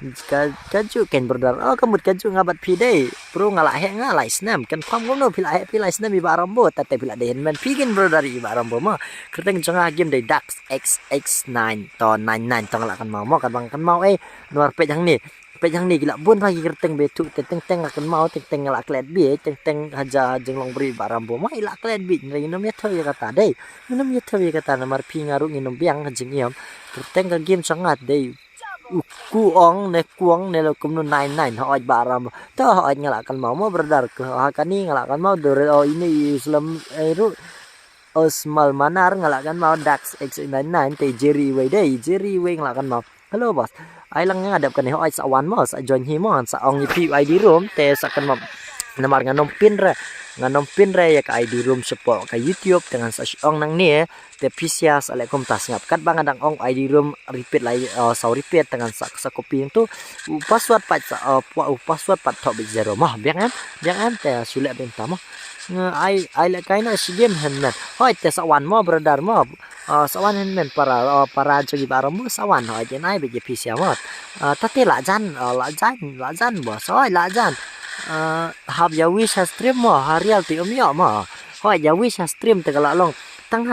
kaju ken berdar kamut kaju ngabat pi dai pro ngala he ngalai snam kan pam gono pilai snam ibaram bo tate pila den man pigin berdar ibaram bo ma kerteng janga game dai dax xx9 to 99 tong la kan mau kan bang kan mau nuar pe jang ni gila bun lagi kerteng betu teng akan mau teng ngala klet bi teng haja jenglong beri baram bo ma ila klet bi nginom ya thoy kata dai nginom ya thoy kata namar pi ngaru nginom biang jing yam kerteng ka game sangat dai kuong ne lo kumno 99 hoj baram to hoj ngalakan mau berdar ke hakani ngalakan mau dore ini Islam ru osmal manar ngalakan mau dax x99 te jerry way ngalakan mau halo bos ai lang ngadap kan hoj sa wan mo sa join him on sa ong pi id room te sa kan namar nganom pin ra nganom pin re ya ka ID room support ka YouTube dengan sa ong nang ni te pisias ale kom tas ngap kat bang adang ong ID room repeat lai sau repeat dengan sa copy tu password pat password pat top 0 mah biang te sulit benta mah ai le kai na si game hen men hoi te sawan mo brother mo sawan hen men para jogi barom mo sawan hoi je nai be je pisia mot tate la jan bo soi la jan hab ya wish stream mo harial ti umyo mo hoi ya wish stream te kala long tang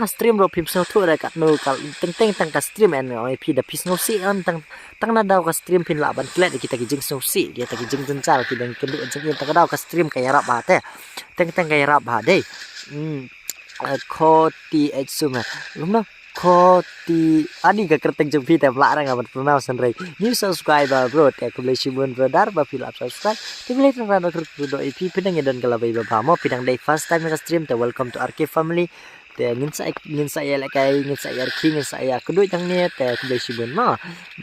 stream ro pim so thu ra kat no kal teng tang ka stream en oi pi da pis no si an tang na daw ka stream pin la ban klet kita ki jing so si dia ta ki jing jeng cal ki dang kendu jeng ta daw ka stream ka yarap ba te teng ka yarap ba dei ko ti exuma lumna ko ti ani ka kerteng jeng pi te pla ra ngaban pronounce rei new subscriber bro te ko le shibun brother ba fil up subscribe te le ra no do ip pinang dan kala bai ba mo pinang day first time ka stream te welcome to RK family te ngin saya la kai ngin saya RK ngin saya kedui tang ni te ko le shibun ma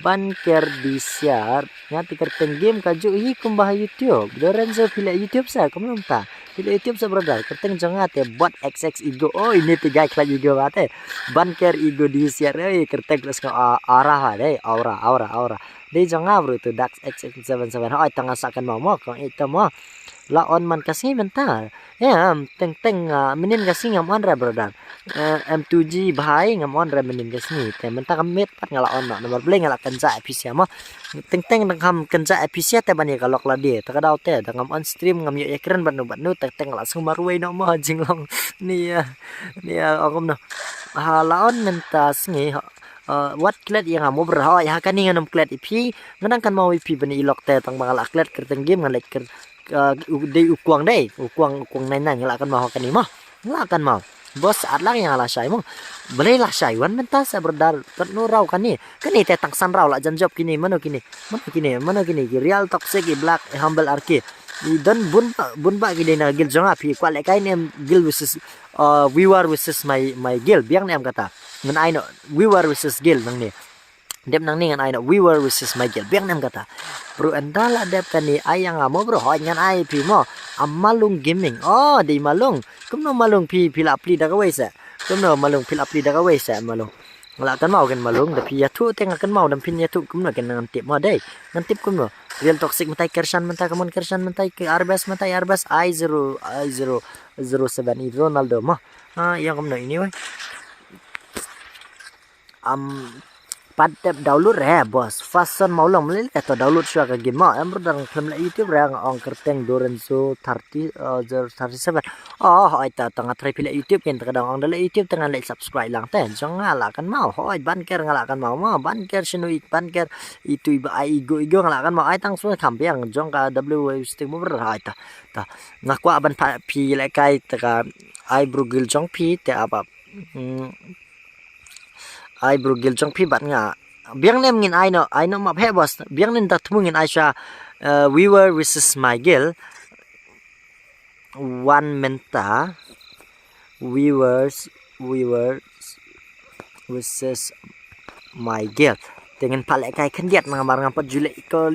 ban ker di share ngati kerteng game ka ju hi kum bah YouTube doren zo fil YouTube sa kom ta fil YouTube sa brother kerteng jonga te bot xx ego oh ini tiga kla ego ba te ban ker ego di share kerteng plus ka aura dei aura dei jonga bro tu dax xx77 hoi tanga sakan mo ko ito mo la on man kasi mental ya teng minin kasi ngam on ra brother M2G bhai ngam on ra minin kasi te menta kamit pat ngala on nomor bleng ngala kanza episya mo teng ngam kanza episya te bani kalok la de ta daw te ngam on stream ngam ye keren banu teng langsung marway no mo jinglong ni akom no la on menta singi what klet yang amo berha ya kan ngam klet ipi nganang kan mau ipi bani ilok te tang bangala klet kerteng game ngalek ker ukuang nai ngelakan mau kan ni mah ngelakan mau bos saat lang yang ala syai mong boleh lah syai wan menta sa berdar no raw kan ni te tang san raw la jan job kini mano kini real toxic black humble RK dan bun ba gini na gil jonga pi kwa le kai nem gil versus viewer versus my gil biang nem kata ngan ai no viewer versus gil nang ni dem nang ni ngan ai no viewer versus my gil biang nem kata bro andala dep kan ni ayang amo bro hoi ngan ai pi mo amalung gaming oh di malung kumno malung pi pila pli da kawai sa kumno malung pila pli da kawai sa malung ngala kan mau kan malung da pi ya tu teng kan mau dam pin ya tu kumno kan ngan tip mo dai ngan tip kumno real toxic mentai kershan mentai kamon kershan mentai ke arbas i0 Ronaldo mah yang kumno ini woi padap download re bos fason mau long meli atau download sya ka game ma am berdang film la YouTube rang ong kerteng dorenzo 37 ai ta tengah try pila YouTube kan kadang ong dala YouTube tengah like subscribe lang ten jong ngala kan mau hoi banker ngala kan mau ma banker sinui banker itu iba ai ego ngala kan mau ai tang su kampiang jong ka W stick mo ber ai ta ngakwa ban pi le kai ta ai brugil jong pi te apa ai bro gil jong pi bat nga biang nem ngin ai no ma phe boss biang nen dat mungin aisha viewer versus my gil one menta viewers versus my gil dengan palek kai kendiat mengambar ngapot julek ko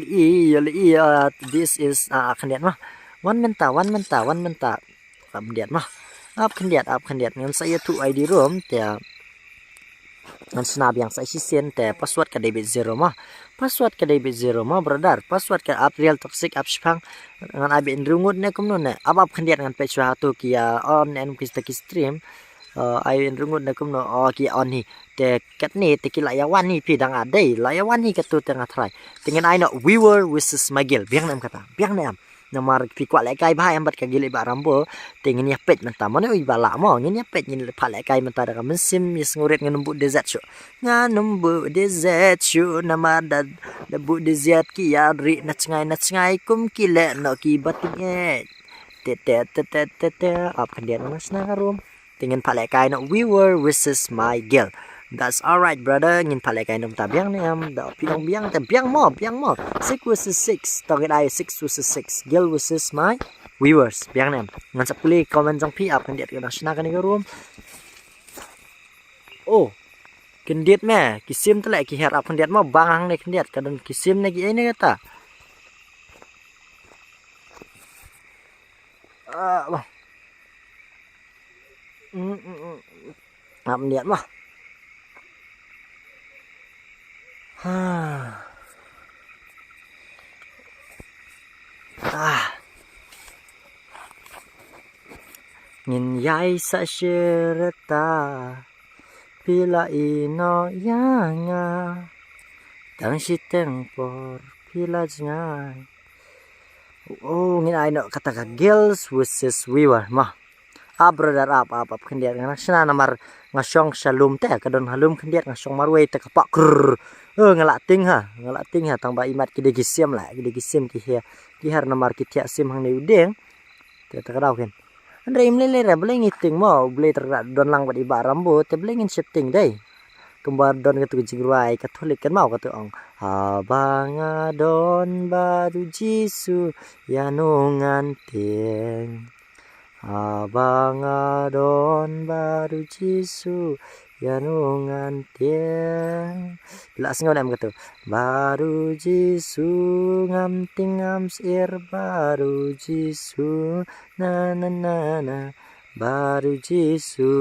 this is kendiat mah one menta kendiat mah up kendiat ngan saya tu ID room te ngan snap yang saya sisen te password ka debit 0 mah brother password ka up real toxic up spang ngan abi indrungut ne kumno ne abab khandiat ngan page hatu kia on en ki stream ai indrungut ne kumno ki on ni te kat ni te ki layawan ni pi dang adai layawan ni katu tengah try dengan ai no viewer versus magil biang nam kata biang nam nomor pi kwa lekai bahai ambat ka gile ba rambo tengin ya pet menta mone ui bala mo ngin ya pet ngin pa lekai menta da mesim is ngurit ngenumbu desert show nganumbu desert show nama da bu desert ki ya ri na cngai kum ki le no ki bating te ap kandian mas na room tengin pa lekai no viewer versus my girl. That's alright brother ngin pale kai nom ta biang ni am da pinong biang ta biang mo 6 versus 6 target ai 6 versus 6 girl versus my viewers biang nem ngan sapuli comment jong pi up kan diet kan sna kan room oh kan diet me kisim tu le ki her up kan diet mo bangang ne kan diet kan kisim ne ki ini kata Bang. Ngap niat mah. Ngin yai sa shirata pila ino yanga tang si tempor pila jangai. Oh, ngin ai no kata girls versus viewer mah. Brother up kendiat nganak sana namar ngasong shalom teh kadon halum kendiat ngasong marway teh kapak ker. Ngalak ting ha tang ba imat kide gisim lah kide gisim ki har namar kitia sim hang ne udeng teh kadau ken. Andre imlele ra boleh ngiting mo boleh terdak don lang badi ba rambo teh boleh ngin setting deh. Kembar don katu jingruai katolik kan mau katu ong. Abanga don baru Jisu yanungan ting. Abanga don baru Jisu yanungan tiang. Bila singaw na kata baru Jisu ngam tingam sir baru Jisu na na na na baru Jisu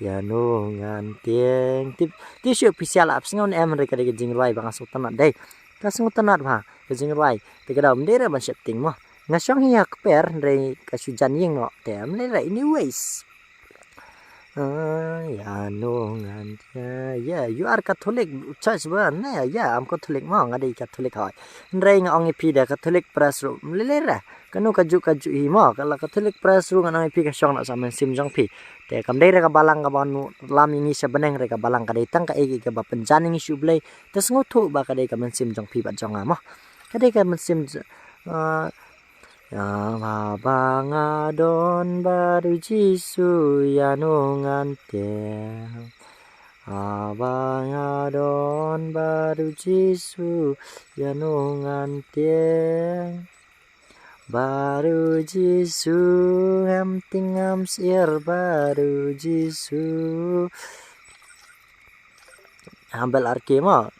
yanungan tiang. Ti syuk pisial ap singaw na mereka de jing rai bang asuk tanat dai. Kasung tanat ba jing rai. Tegada mendera ban setting mah. Ngasong hiya keper dari kasujan ying no tem le anyways. Yanungan ya you are Catholic church ban ya am Catholic mo ngadi Catholic hoy. Ndrei ngong ipi da Catholic prasru lelera kanu kaju hi mo kalau Catholic prasru ngong ipi kasong nak sama sim jong pi. Te kam dei ka balang ka banu lam ini sebeneng reka balang ka dei tang ka egi ka ba penjan ngi sublei tes ngotu ba ka dei ka sim jong pi ba jong mo. Ka dei ka sim Abanga don baru Jisu yanungan tiang. Abanga don baru Jisu yanungan tiang. Baru Jisu ngam tingam sir baru Jisu. Hambal arke mo.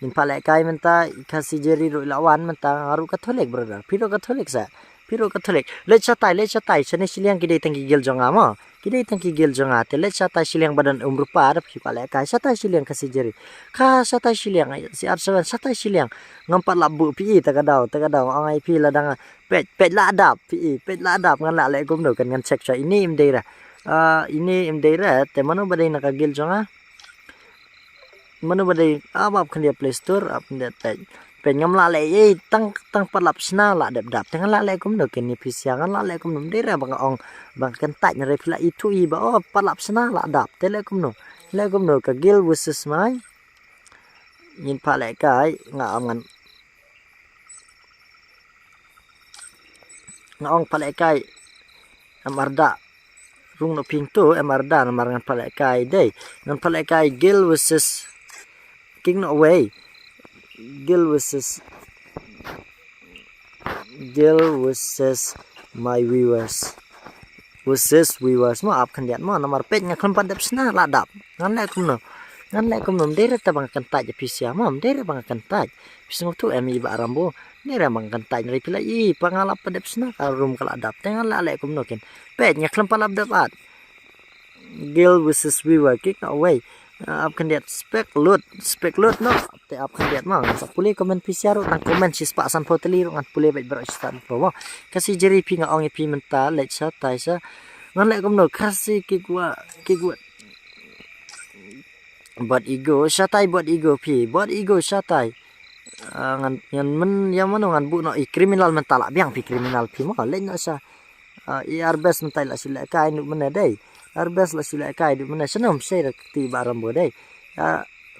Min palek kai menta kasih jeri ru lawan menta aru Katolik brother. Piro Katolik sa. Piro Katolik. Let chatai sene siliang kidai tangki gel jonga mo. Kidai tangki gel jonga te let chatai siliang badan par pi palek kai chatai siliang kasih jeri. Ka chatai siliang si arsawan chatai siliang ngampat labu pi takadau angai pi ladang pet ladap pi pet ladap ngan la le gum do kan ngan check ini imdeira. Ini imdeira te manu badai nakagel jonga. Manu badai abap kan dia Play Store ap dia pen ngam la le tang palap sna la dap tang la le kum no ken ni pisiangan la le kum no dera bang ong bang kan tai ne refla itu I ba palap sna la dap te le kum no ka gil versus mai ngin pa le kai ngan ong pa le kai amarda rung no ping tu amarda namar ngan pa le kai dei ngan pa le kai gil versus King no way. Gil versus my viewers. Versus viewers mo ap kan diat mo nomor pet nya kan pandap sna ladap. Ngan le kum nom dere ta bang kan taj pisia mom dere bang kan taj. Pisung tu emi ba rambo dere bang kan taj ri pila I pangalap pandap sna ka room kala adap tengan la le kum no ken. Pet nya kan palap dapat. Gil versus viewer kick no way. Ap kan diat spek loot no te ap kan diat mang sa puli komen pisiaro nang komen si spa san poteli ngan puli bet bro stan po kasi jeri pi nga ong pi mental let sa tai sa ngan le kom no kasi ki gua buat ego satai buat ego satai ngan men yang mana ngan bu no kriminal mental biang pi kriminal pi mo le no sa arbes mental la sila kai nu mena dei arbes la sila kai du mena senom sei ti barambo dei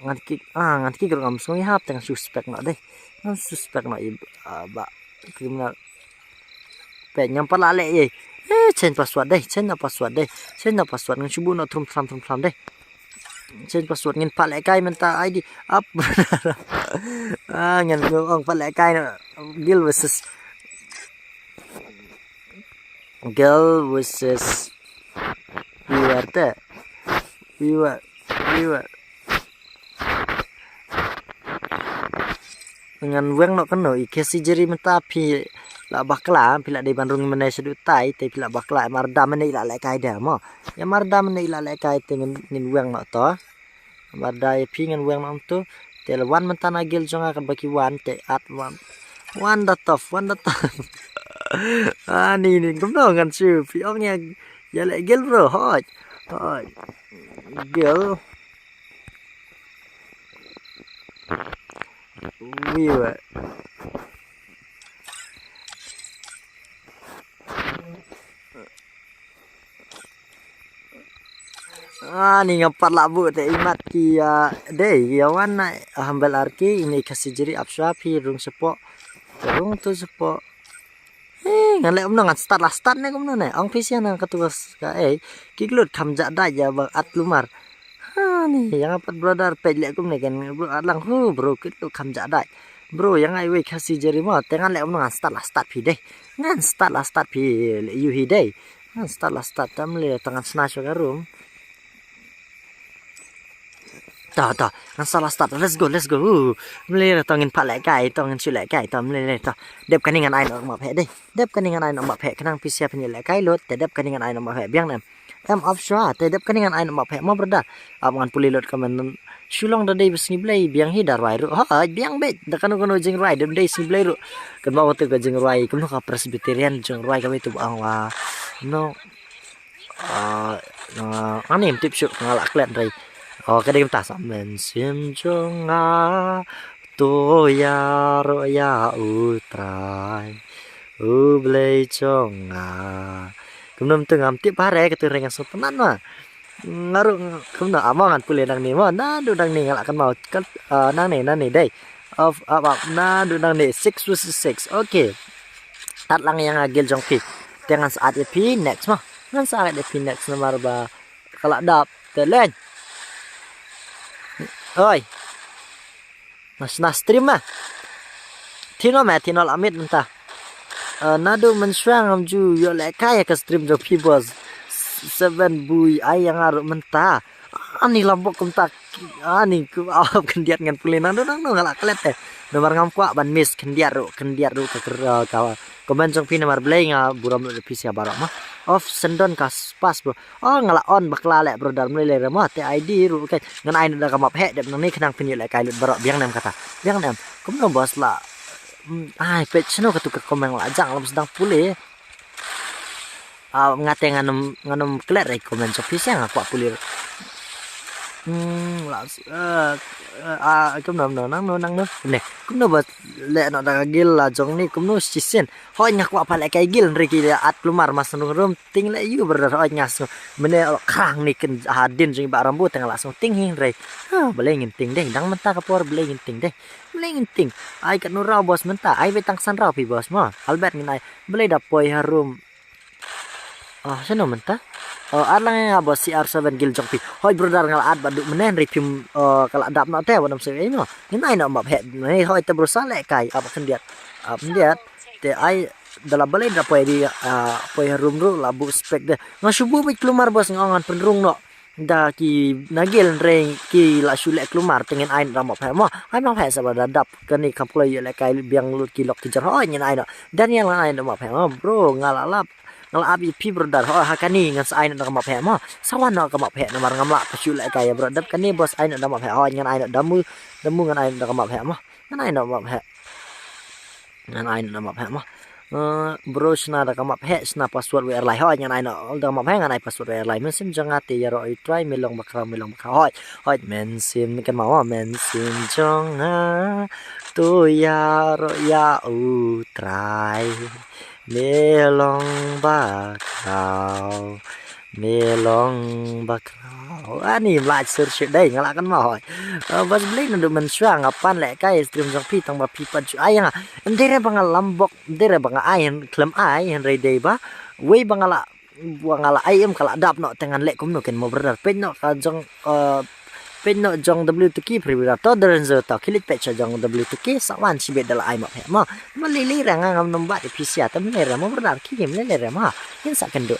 ngan ki ngam song hap tang suspek no dei ngan suspek no ba kriminal pe nyam pala le chen password dei chen na password ngan subu no trum tram dei chen password ngin pala kai menta ID up ngan ong pala kai no gil versus viewer dengan weng no keno ikesi jeri menta pi la bakla pila dei bandung menai sedu tai te pila bakla marda menai la lek kai dah mo ya marda menai la lek kai te ngin weng nak to marda ya pi ngin weng nak tu te wan mentan agil jonga kan baki wan te at wan da tof ni kumno kan chu pi ong ya lek gel bro hoj gel wiwa ni ngapat labu te imat ki dei yawan na hambal arki ini kasih jeri apswa pi rung sepo rung tu sepo ngalek ngan start ne kumno ne ong pisian nang ketuas ka kiklut kamja da ya bang at lumar ni yang apat brother pej lek kum ne kan bro alang bro kiklut kamja da bro yang ai we kasih jeri mo tengan lek ngan start pi deh ngan start pi yu hi deh ngan start tam le tangan snash ka room ta ngan start let's go mele tongin pat lek kai tongin chu lek kai tom le ta dep kaningan ai nok ma phe deh dep kaningan ai nok ma phe kanang pisia phe lek kai lot te dep kaningan ai nok ma phe biang nem offshore te dep kaningan ai nok ma phe mo brother abangan puli lot kamen shulong da dei besni blai biang hi dar wai ru biang bet da kanu jing rai dem dei si blai ru kan ma wote ka jing rai kamno ka presbyterian jing rai ka tu ang wa no anim tip shuk ngalak klet rai cái đây chúng ta sẽ mình xem trong tôi ro ya utrai blay trong cũng nằm từng am tiếp bare cái từng yang sotenan mah ngaruh cũng nak amangan pulih nang ni mah nah du nang ni ngalak kan mau kan nang ni deh of nah du nang ni 6 versus 6 okay tat lang yang agil jong pi dengan saat pi next mah dengan saat pi next nomor ba kalau dap telen oi nas stream mah tino amit entah nadu mensuang amju yo lek kaya ke stream jo pi bos 7 bui ai yang aru mentah ani lambok kentak ani ku awap kendiat ngan pulinan nang ngalak kelet teh nomor ngam kwa ban miss kendiat ru ke kawa kebancong pi nomor blay nga buram lu pi sia Baroh mah off sendon kas pas bro ngalak on bakla lek bro dar mulai mah te ID ru kai ngan ai da kamap he dep nang ni kenang pinyu lek kai lut Baroh biang nem kata biang nem kum no bos la ai page no katu ke komen la jang lam sedang pulih ngate nganom klet rek komen so pi sia ngakwa pulih cũng nang nè cũng nó bật lẹ nó đã gil là giống ni cũng nó xịn hỏi nhạc qua phải lại cái gil rồi kia at lumar mas nung rum ting lại you berada hỏi nhạc so mene khang ni kan hadin jeng ba rambut tengah langsung ting hin re boleh ngin ting deh dang mentah kapor boleh ngin ting deh boleh ngin ting ai kat nurau bos mentah ai betang san rau pi bos mah albert ngin ai boleh dapoi harum seno mentah arlang yang bos CR7 gil jong pi hoi brother ngal ad badu menen review kala dap na te wanam se no ngai no map het nei hoi te brosa lek kai apa kendiat te ai dalam balai da poi di poi room ru labu spek de ngasubu bit kelumar bos ngangan penrung no da ki nagil reng ki la shulek kelumar tengen ai da map het mo ai map het sa da dap kani kaplo ye lek kai biang lut kilok ki jar hoi nyen ai no dan yang ai da map het bro ngalalap ngal abi pi brother hakani ngan sai nak map he ma sawan nak map he nomor ngamla pasu lek kaya brother kani bos ai nak map he ngan ai nak damu ngan ai nak map he ma ngan ai nak map he ngan ai nak map he ma bro sna da map he sna password wi airline ngan ai nak map he ngan ai password airline mesim jangate ya roi try milong bakra hoi men sim kan mau men sim jong tu ya ro ya try melong bakrau ani lại search đây ngalak kan mau bas beli nandu mensuang apan lek kai stream jong pi tang ba pi pan ayang ndere bangal lambok ndere bangal ayen klem ay hen day ba we bangala ayam kala dap no tengan lek kum no ken mo brother pen no ka jong pen no jong W2K pribira to derenzo to kilit pech jong W2K sawan si bedal ai ma phe ma malili rang ngam nomba di pisia tam le ra mo benar ki game le ra ma yin sa kendo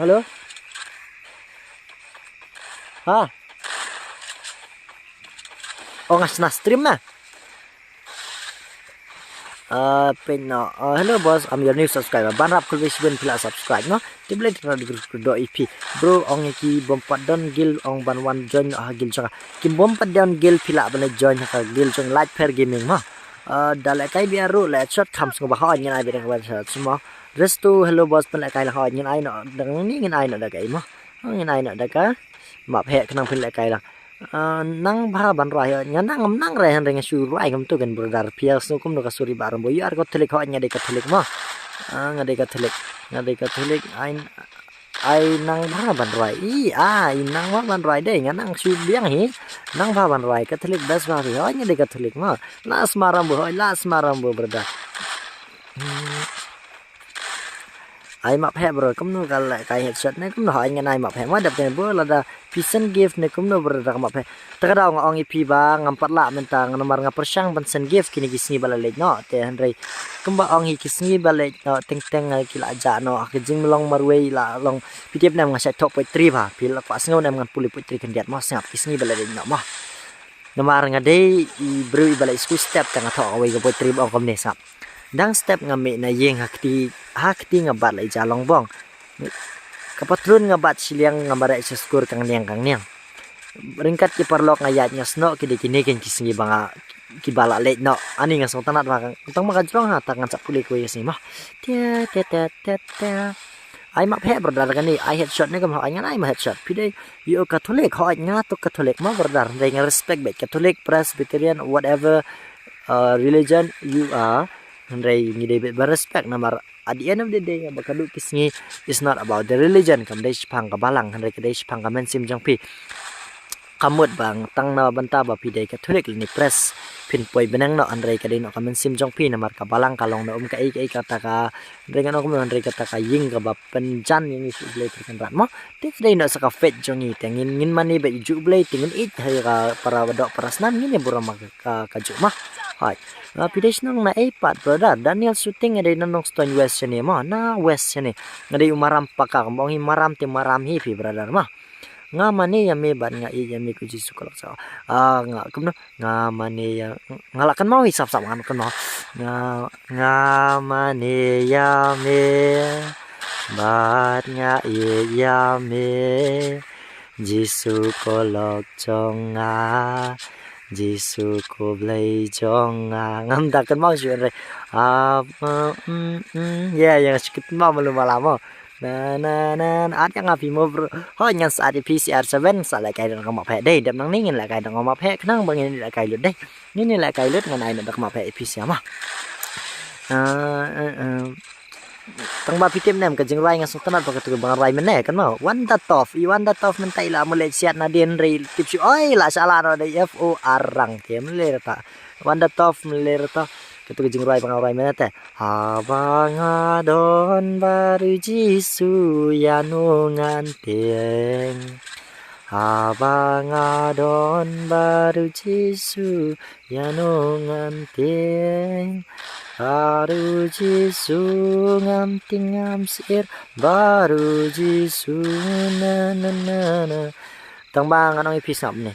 halo ngas na stream na page no hello boss, I'm your new subscriber. Ban rap kulbe siben pila subscribe no. Tiblet do ip. Bro ong ki bompat don gil ong ban wan join gil jaka. Kim bompat don gil pila ban join ka gil jong light fair gaming ma. Dalek kai biaru le shot comes ngo ba ha nyen ai bedeng ban shot semua. Restu hello boss pen kai la ha nyen ai no dang ni nyen ai no da kai ma. Nyen ai no da ka. Map he kenang pin le kai la. Nang bha ban rai nya nang rai han reng su rai gam tu kan brother pias no kum no kasuri baram boy ar ko telik ho nya de ka telik ma ngade ka telik ai nang bha ban rai nang bha ban rai de nya nang su biang hi nang bha ban rai ka telik das ba ho nya de ka telik ma las maram bo brother ai map he bro kum no kal kai headshot ne kum no ai ngan ai map he ma dap ne bo la da pisen gift ne kum no bro da map he ta da ngong ipi ba ngam pat la men ta nomor nga persang ban sen gift kini kisni bala le no te handrai kum ba ong hi kisni bala no teng teng kila ja no ke jing long marwei la long pdf nam nga set top 3 ba pil pas ngau nam ngan puli 3 kan diat mas ngap kisni bala le no ma nomor nga de bro i bala school step tang tho awai go 3 ba kom ne sap dang step ngami na yeng hakti ngabat lai jalong bong kapatrun ngabat siliang ngambara skur kang niang ringkat ki parlok ngayat nyasno kidi kini ken kisingi banga kibala le no ani ngasong tanat makang tong makajrong ha tangan sak puli ko yesi mah te ai map he brother kan ni ai headshot ne kam ha ngan ai ma headshot pide yo katolik ha nya to katolik ma brother deng respect be katolik presbyterian whatever religion you are Andrei ngide be respect namar at the end of the day bakadu kisngi is not about the religion kam dai spang ka balang Andrei kadai spang ka men sim jang pi kamut bang tang na banta ba pi dai katolik ni press pin poi benang no Andrei kadai no kamen sim jang pi namar ka balang kalong na ka ai kata ka Andrei kan no Andrei kata ka ying ka ba penjan yang isu blai kan rat mo tik dai no saka fet jongi tengin ngin mani be ju blai tingin it hai ka para dok parasnan ngin burama ka ju mah hai pides nang na iPad brother Daniel shooting ada nang stone west ni mah na west ni ngade umaram paka mbong maram ti maram hi pi brother mah nga mane ya me ban nga i ya me ku jisu kalak sa nga kumno nga mane ya ngalakan mau hisap sama kan no nga mane ya me bat nga i ya me jisu kolok chonga Jisu ko blay jonga ngam ta kan mau chuyện rồi yang sedikit mau malum mo na at yang api mo bro ho yang sa di PCR 7 sa lại kai dang map he dei dam nang ning lại kai dang map he knang bang ni lại kai lut dei ni lại kai lut ngan ai na dak map he PCR ma tang ba pitim nem ka jing rai nga sultanat pa katu bang rai mene kan mo one that of men tai la malaysia na den rai tip si oi la sala no de FOR rang tem le ta one that of le ta katu jing rai bang rai mene te habang don baru jisu ya nungan teng habang don baru jisu ya nungan teng baru jisu ngam tingam sir baru jisu na tang bang anong ipi sam ni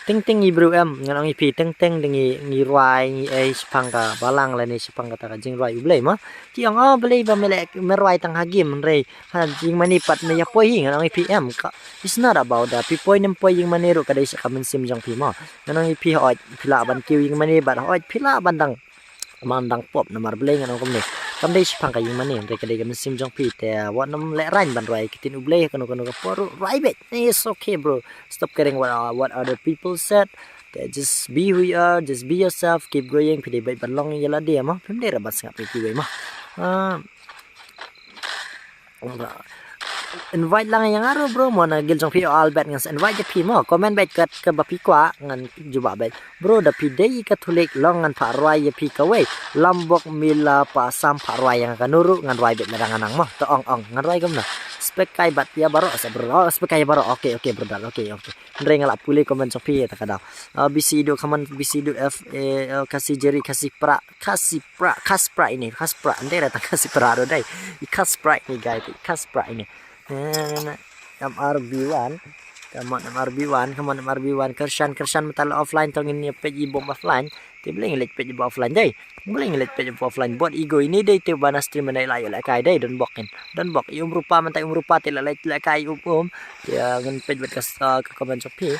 ting ting ibru em anong ipi ting ting dingi ngi rai ngi ai spangka balang la ni spangka ta jing rai ublei ma ti ang blei ba melek merai tang hagim rei ha jing mani pat me ya poi anong ipi em ka it's not about that pi poi nem poi jing mani ro kadai sa kamen sim jang pi ma anong ipi hoi pila ban kiu jing mani bat hoi pila bandang mandang pop nomor bleng ano komne kamdai spang kayong manin re kadai kam sim jong pi te what nam le rain ban rai kitin ublei kano ka poru right bet it's okay bro stop caring what other people said just be who you are just be yourself keep going pide bai ban long yala dia ma pim dera bas ngap pi we ma invite lang yang aro bro mo na gil jong pi albert ngas invite pi mo comment bet kat ke bapi kwa ngan juba bet bro da pi dei katolik long ngan pa roi ya pi ka we lambok mila pa sam pa roi yang kanuru ngan roi bet ladang anang mo to ong ngan roi gam na spek kai bat ya baro sa bro spek kai baro okay brother okay ndre ngala puli comment jong pi ta kada bisi do kaman bisi do f kasih jeri kasih pra ini ndre ta kasih pra do dai kas pra ini guys kas pra ini am RB1 Come on RB1, come on RB1. Kershan matalo offline tong ini page ibom offline. Ti boleh ngelit page ibom offline dai. Boleh ngelit page ibom offline buat ego ini dai tu bana stream nai layo lai kai dai don bokin. Don bok rupa mantai rupa ti lai kai ya ngen page bet ka comment shopee.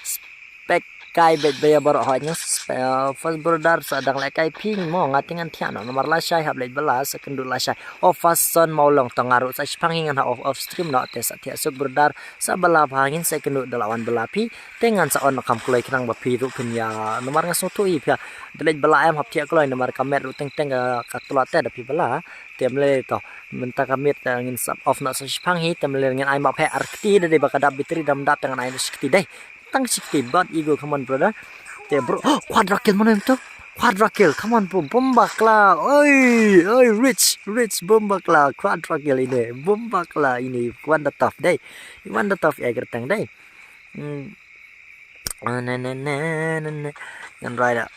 Spek kai bet baya Baroh hanya first brother sadang lai kai ping mo ngatingan tian nomor la syai hab lai belas kendul la syai first son mau long tengaru sa pangingan off stream no tes atia suk brother sa bala hangin sa kendul dalawan belapi tengan sa on kam kulai kenang ba pi ru punya nomor ngasotu i pia delej bala am hab tia kulai nomor kamer ru teng ka tulate da pi bala tiam le to menta kamit ngin sub off no sa pangi tem le ngin ai ma phe arkti de bakadap bitri dam dap tengan ai sikti dai tang sikti but ego come on brother te bro quadra kill mana itu quadra kill come on bro bombakla oi rich bombakla quadra kill ini bombakla ini wonder tough day wonder tough ya gertang day and right up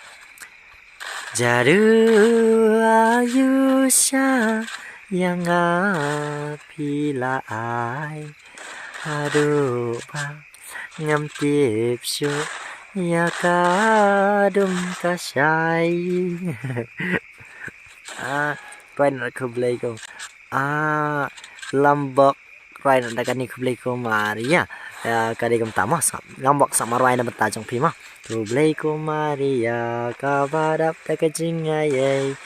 jaru ayusha yang apila ai aduh ngam tiếp su ya kadum kasai right nak kublai ko lambok right nak kani kublai ko Maria kadi kam tamas lambok sama right na bata jong pima kublai ko Maria ka badap ta ka jingai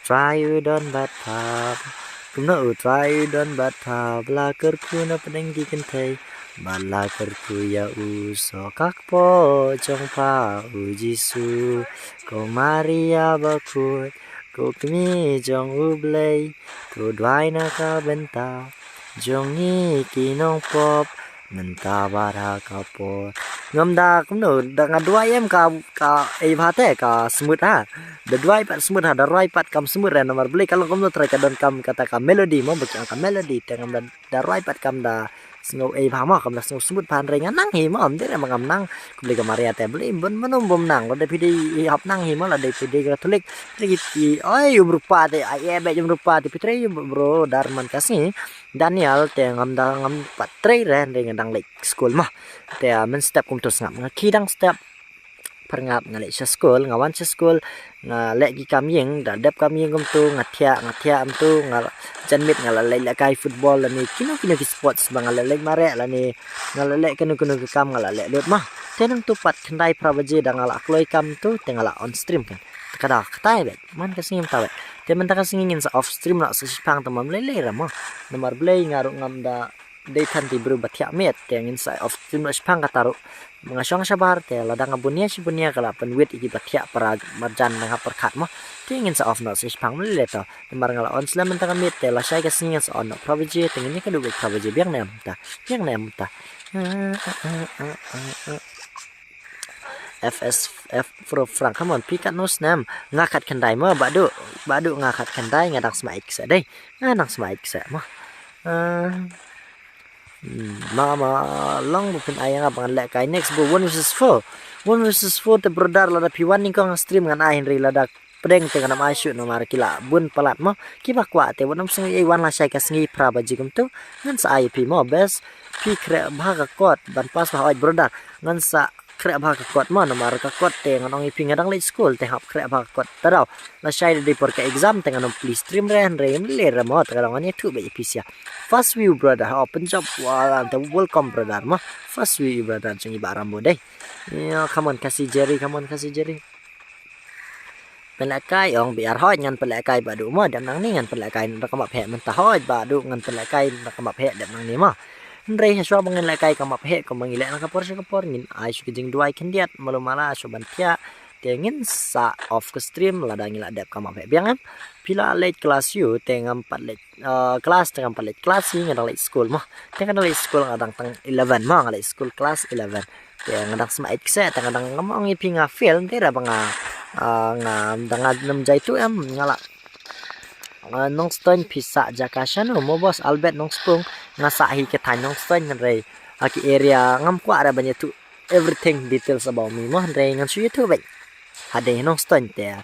try you don bat pap kumno try you don bat pap la kerku na penenggi kentai bala kerku ya uso kakpo jong pa ujisu ko Maria bakut ko kmi jong ublay ko dwai na ka benta jong ni kinong pop menta bara ka po ngamda kumno da ngadwai em ka ei bhate ka smooth ha da dwai pat smooth ha da roi pat kam smooth ra nomor beli kalau kumno try ka don kam kata ka melody mo bakang ka melody tengam da roi pat kam da snow ei phama kam la snow smooth pan renga nang hi mo am te mangam nang kubli ka Maria te beli bon manum bom nang lo de pidi hap nang hi mo la de pidi katolik lagi oi rupa te ai be rupa te pitre bro darman kasi Daniel te ngam patre ren renga dang lek school ma te men step kum tos ngam kidang step perngap ngalek sa school ngawan sa school nga lek gi kam yeng da dep kam yeng kum tu ngathia am tu ngal janmit ngalale la kai football la ni kino ki sports bangalale mare la ni ngalale kanu kam ngalale lut mah tenang tu pat khandai prabaje da ngala kloi kam tu tengala on stream kan kada katai bet man kasingim tawe te man ta kasingin sa off stream na sa sipang tamam lele ra mo nomor blay ngaru ngam da day tanti bro batia met tengin sa off stream na sipang kataru mga syong sabar te ladang abunia si bunia kala penwit iki batia para marjan nga perkat mo tingin sa off no sa sipang lele to nomor ngala on slam ta kamit te la sai kasingin sa on prabaje tingin ni kadu prabaje biang nem ta FSF Pro Frank come on pick up no snam ngakat kendai mo badu ngakat kendai ngadang smaik sa dai ngadang smaik sa mo mama long bupin ayang abang lek kai next bo 1 versus 4 te brodar la da P1 ning kong stream ngan ai henry la da pedeng te kana mai shoot no mar kila bun palat mo kiba kwa te wonam singi ai wan la sai ka singi prabaji kum tu ngan sa IP mo best pi kre bhaga kot ban pas ba oi brodar ngan sa kre bhaga kot mo no mar ka kot te ngan ong iping ngadang late school te hap kre bhaga kot taraw la sai de por ka exam te ngan please stream ren le ra mo ta ngan ni tu be pisia first view brother open job wala te welcome brother mo first view brother jingi ba Rambo dai ya come on kasih Jerry pelakai ong biar hoi ngan pelakai badu mo dan nang ni ngan pelakai nak kamap he mentah hoi badu ngan pelakai nak kamap he dan nang ni mo ndrei haswa bangen lekai kamap he ko mangilek nak kapor ngin ai su kijing duai kendiat malumala so bantia tengin sa off ke stream ladang ila dep kamap he biang pila late class you tengam 4 late kelas tengam 4 late class ngadang late school mo tengam late school ngadang tang 11 mo late school class 11 ngadang smait kse tengam ngamong ipinga fail tera banga ngam dangad nam jai tu em ngala nong stone pisa jakashan mo bos albert nong spung ngasa hi ke than nong stone ngai aki area ngam kwa ra banya tu everything details about me mo ngai ngan su youtube hade nong stone te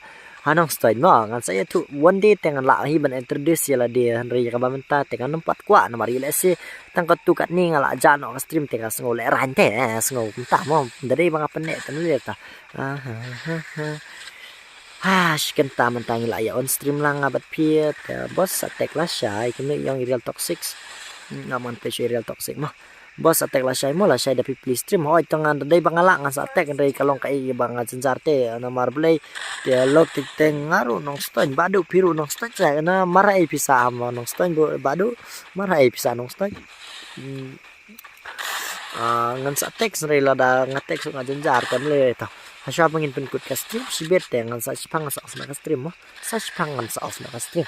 Hanong style mo ngan saya tu one day tengan la hi ban introduce ya la dia ri ka bamenta tengan nampat kwa na mari le si tang ka tu kat ni ngala ja no stream tenga sngo le ran te sngo ta mo dari bang apa ne tan le ta shikan ta man tang la ya on stream lang abat pia boss attack la shy kini yang real toxic ngaman pe real toxic mo boss attack la shy mo la shy da people stream hoi tangan dai bangala ngan sa attack ndai kalong kai bang jenjar te na marble te lok tik teng ngaru nong ston badu piru nong ston sa na marai pisa mo nong ston badu marai pisa nong ston ngan sa attack ndai la da ngatek so ngajenjar kan le ta hasya pengin penkut ka stream sibet te ngan sa chipang sa off na ka stream mo sa chipang ngan sa off na ka stream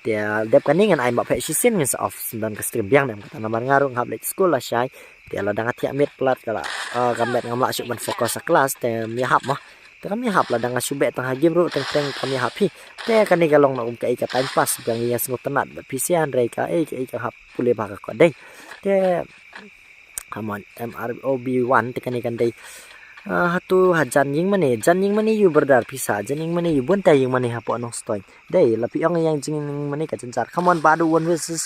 dia dep kaningan ai ma phe sisin ngan sa off dan ka stream biang nem kata namar ngarung hab lek school la syai dia la dang atia mit plat kala gamet ngam la syuk ban fokus sa kelas te mi hab mah te kami hab la dang subek tang hagim ru teng kami hab hi te kani galong na ka ika time pass biang ia sengot tenat pisian rei ka ka hab pule ba ka dei te amon MROB1 te kani kan dei hatu hajan ying mane yu berdar pisa jan ying mane yu bonta ying mane hapo anong stoy dai lapi ang yang jing mane ka jenjar come on badu 1 versus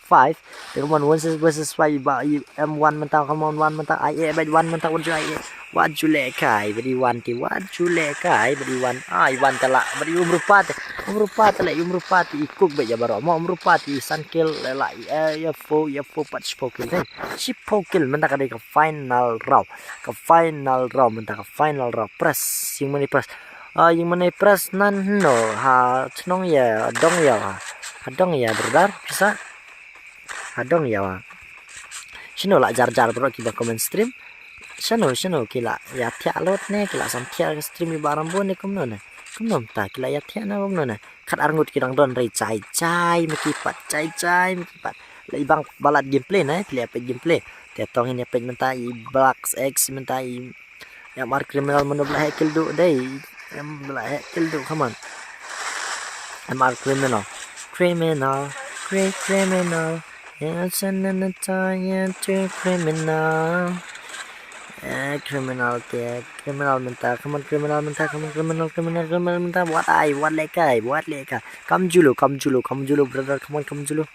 5 come on 1 versus 5 ba M1 mentang come on 1 mentang IA bad 1 mentang 1 IA what jule kai badi 1 ti what jule kai badi 1 ai 1 tala badi umrupat la umrupat ikuk be jabaro mo umrupat sankil la ya fo pat spokil dai si pokil mentang ka final round mentang ka final round press yung mani press nan no ha chnong ya dong ya berdar bisa hadong ya wa sino la jar bro ki ba comment stream sino kila ya tia lot ne kila sam tia stream baram bo ne kumno ta kila ya tia na kumno ne khat arngut kirang don rei chai mekipat la ibang balat gameplay na play apa gameplay te tong ini page menta i box x menta i ya mar criminal menobla hekel do dai em bla hekel do come on mar criminal great criminal. Yes, and then the time to criminal. Criminal mental. Come on, criminal mental. What leka? Come julu, brother. Come on, come julu.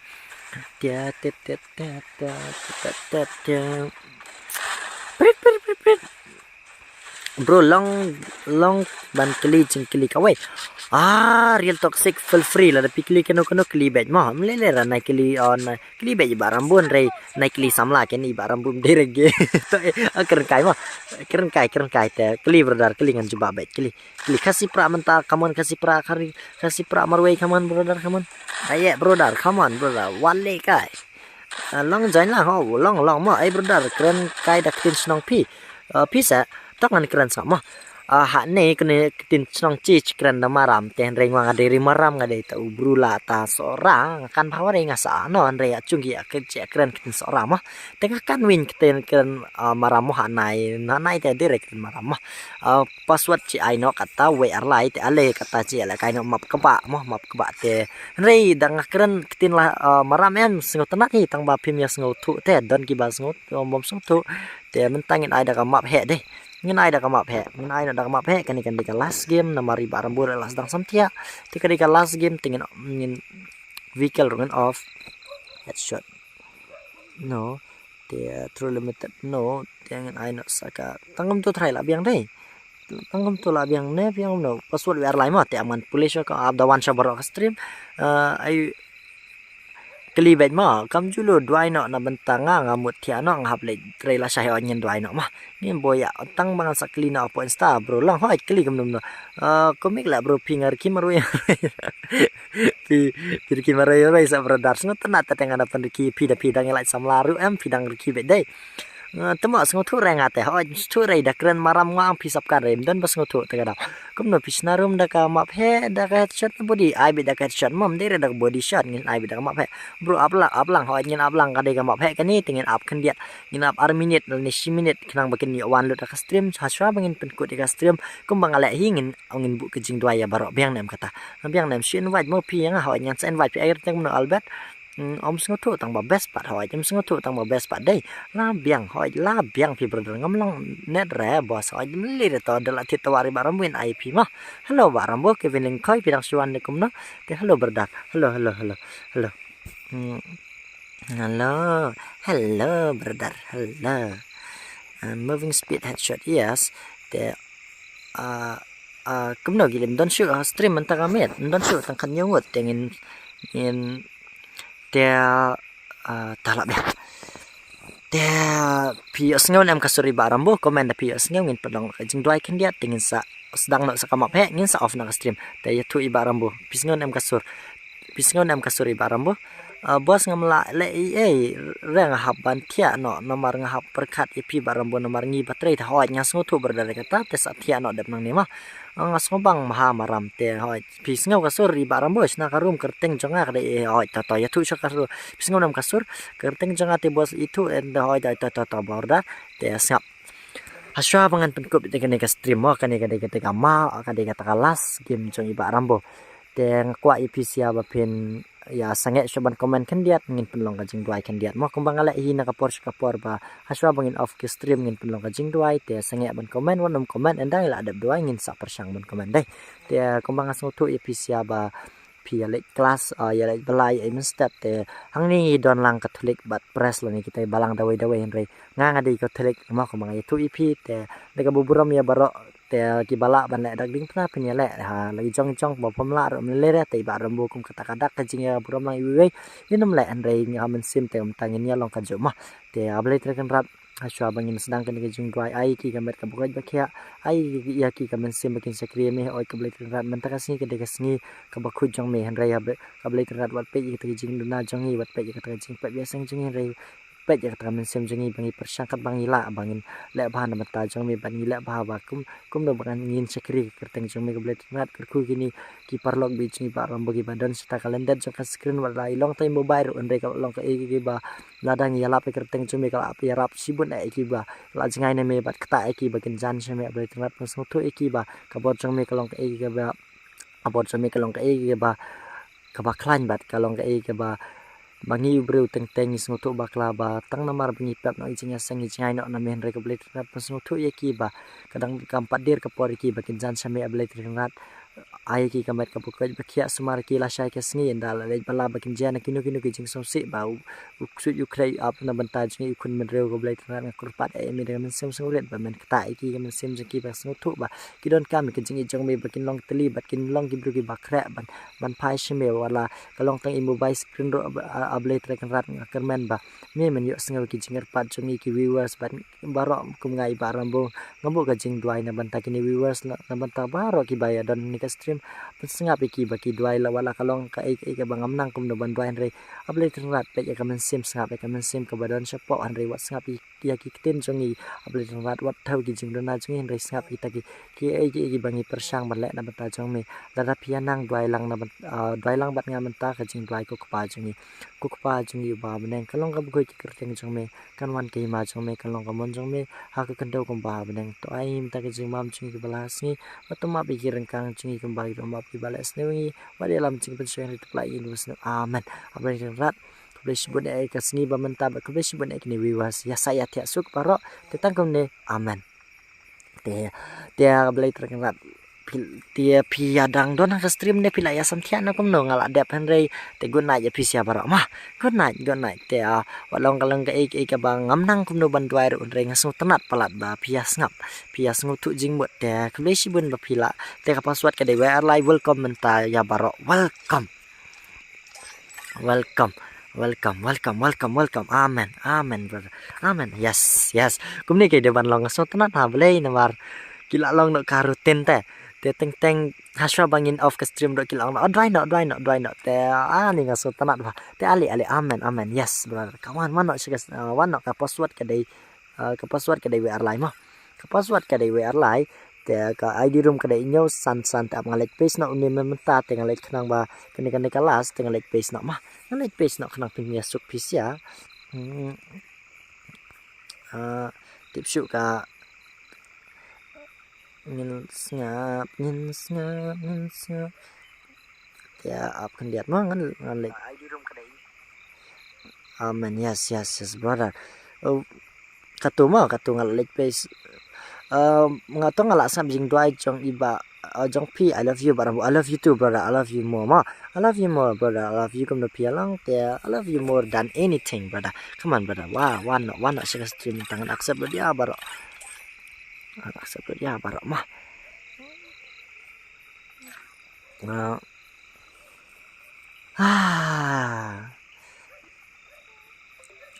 Prit. Bro, long ban kili kawai. Real toxic feel free la tapi kili keno kili bej mah mlele ra nai kili on kili bej barambun rei nai kili samla ken i barambun derege to keren kai te kili brother kili ngan juba bej kili kasih pra menta kaman kasih pra marway kaman brother kaman aye brother kaman brother wale kai long join lah ho long mah ai brother keren kai dak tin snong pi sa tak ngan keren sama hak ne kene tin snong cich keren da maram ten reng wang aderi maram ngade ta ubrula ta seorang kan power ngasa no andre acung ya kerja keren kitin seorang mah tengah kan win kiten keren maram mah nai te direct maram mah password ci ai no kata wr lai te ale kata ci ala kai no map keba te rei dang keren kitin lah maram em sengot tenak hi tang ba pim ya sengot tu te don ki ba sengot bom sengot tu te mentangin ai da map he deh ngin ai da map he kan di last game na mari barambur last dang samtia tika di last game tingin vehicle run off headshot no te true limited no tingin ai no saka tangam tu try la biang dei tangam tu la biang ne biang no password wer lai ma te aman police ka ab da one shot Baroh stream ai kelibet ma kam julo dwai no na bentanga ngamut tia no ngap le trela shay onyen dwai no ma ngin boya tang bangan sakli na po insta bro lang hoi kli kam no komik la bro pingar kimaru ya pi kimaru ya sa brodar sngot na ta tengana pandiki pida ngelai samlaru pidang riki bedai temo sengot tu reng ate hoi tu rei da keren maram ngang pisap kan rem dan bas ngotu tegada kum no pisna room da ka map he da ka headshot body ai be da ka headshot mom de da body shot ngin ai be da map he bro ablang hoi ngin ablang ka de ka map he kani tingin up kan diat ngin up ar minute ni si minute kenang bakin ni wan lut ka stream hasra bangin pen ku de ka stream kum bangale hingin angin bu kejing dua ya Baroh biang nem kata biang nem si invite mo pi yang hoi ngin sa invite pi air teng no albert om sengotu tang ba best part hoi jam sengotu tang ba best part dei la biang pi brother ngamlong net re bos hoi jam li re to dala ti tawari baram win ip mah hello baram bo kevin ling khoi pidang suan ne kumno te hello brother hello hello brother hello moving speed headshot yes te kumno gilim don shoot stream manta kamet don shoot tang kan yongot tengin in dia talap ya dia pios ngaw nam kasuri barambo komen da pios ngaw ngin pedong jing doi kan dia tingin sa sedang nak sakamap he ngin sa off na stream dia tu ibarambo pis ngaw nam kasuri barambo bos ngamla le reng haban tia no nomor ngahap perkat ipi barambo nomor ngi baterai ta hoi ngasngo tu berdare kata tes tia no dap nang ni mah ngasngo bang maha maram te hoi pis ngaw kasuri barambo sna karum kerteng jonga kada hoi ta ya tu syakaru pis ngaw nam kasur kerteng jonga te bos itu and hoi ta borda te sap haswa bangan penkup te kene ka stream mo kane ka ma kane ka kalas game jong iba rambo te kwa ipi sia ba pen ya sangat coba komen kan dia ngin penlong kajing duai kan dia mau kembang ala hi nak kapor ba haswa bangin off ke stream ngin penlong kajing duai te sangat ban komen wanam komen endang ila ada duai ngin sa persang ban komen deh te kembang asung tu episia ba pi ya kelas ya belai step te hang ni don lang katolik bat press lo ni kita balang dawai henry nga di katolik mau kembang itu ep te deka buburam ya baro te ki bala ban le dak ding pna pnya le ha lagi jong bo pom la rom le re te ba rom bu kum kata kadak ka jing ya buram lang iwe inum le an re nga men sim te tangin ya long ka jo ma te able tre kan rat haswa bangin sedang kan ke jing dry ai ki gamet ka bukai bakia ai ya ki ka men sim bakin sakri me oi ka ble tre rat men ta ka sni ke de ka sni ka ba khu jong me han re ya ka ble tre rat wat pe ki jing na jong hi wat pe ka jing pe biasang jing re pet ya kata men sem jengi bangi persangkat bangi la bangin le bahan mata jong me bangi le bah ba kum do bangan ngin sekri kerteng jong me geblet ngat kerku gini ki parlok bi jengi ba ram bagi badan sita kalender jong ka screen wala long time mobile undai ka long ka e ba ladang ya la pe kerteng jong me ka api rap sibun e ki ba la jengai ne me bat kata e ki bakin jan sem me geblet ngat pas ngoto e ki ba ka bot jong me ka long ka e ki ba abot jong me ka long ka e ki ba ka ba klan bat ka long ka e ki ba bangi breu teng snoto bakla ba tang namar bangi pap no ijinya sangi jingai no na men rek blet na snoto ye ki ba kadang kampat dir ka por ki bakin jan same blet ringat ai ki kamat ka bukai bakia sumar ki la shai ka sngi ndal le bala bakin jana kinu ki jing som si ba su yu krei up na banta jingi kun men reu go blet na kurpat e mi men sem ret ba men kta ki men sem jiki ba snoto ba ki don kam ki jingi jong me bakin long teli bakin long ki bru ki bakra ban pai shime wala kalong tang mobile screen ro able trekan rat kermen ba me men yo sengaw ki jinger pat jongi ki viewers ban baro kum ngai barambo ngambo ka jing duai na banta kini viewers na banta baro ki baya don ni ka stream pensengap ki baki duai la wala kalong ka ka bangam nang kum do ban duai re able trekan rat pe ka men sim sengap ka men sim ka badon sepo an re wat sengap ki ki ten jongi able trekan rat wat thau ki jing dona jongi re sengap ki taki ki bangi persang ban le na banta jong me dara pianang duai lang na duai lang bat nga menta ka jing duai ko pa jongi kukpa jongi ba beneng kalong ka bugoi kerteng jong me kan wan ke ma jong me kalong ka mon jong me ha ka kendo kum ba beneng to ai ta ke jing mam jing ke balas ni matuma pikir kang jing ke ba ro ma pi balas ne wi wa de lam jing pen seng ri plai in was amen abai rat kebesi bun ai ka sni ba menta ba kebesi bun ai ni wi was ya saya tia suk paro tetang kum ne amen te dia belai terkenal dia piadang don ka stream ne pilaya samtian na kum no ngala dep henry te good night ya pisia baro mah good night te walong kalong ka ka bang ngamnang kum no bandwai ro re ngasu tenat palat ba pias ngutu jing bot te klesi bun ba pila te ka password ka de where live welcome menta ya baro welcome amen brother amen yes kum ni ke de ban long ngasu tenat ha belai namar kila long no karutin te teng haswa bangin off ke stream do kilang no dry no te ni ngaso tanat ba te ali amen yes brother kawan mano sigas wano ka password ka dai we arlai mo ka password ka dai we arlai te ka id room ka dai nyo san ta ngalek page no ni mementa te ngalek khnang ba kani kelas te ngalek page no ma ngalek page no khnang pin suk pisia tipsu ka ngin ngap ya up kan diat mo ngan lek Amen. Yes, brother. Katu ngalek pace. Ngato ngalak sam jing dua jong iba jong pi I love you Baroh. I love you too brother. I love you more ma. I love you more brother. I love you come to pi along there. I love you more than anything brother. Come on brother. Wow, one share stream tangan accept dia Baroh. Accept dia Baroh mah.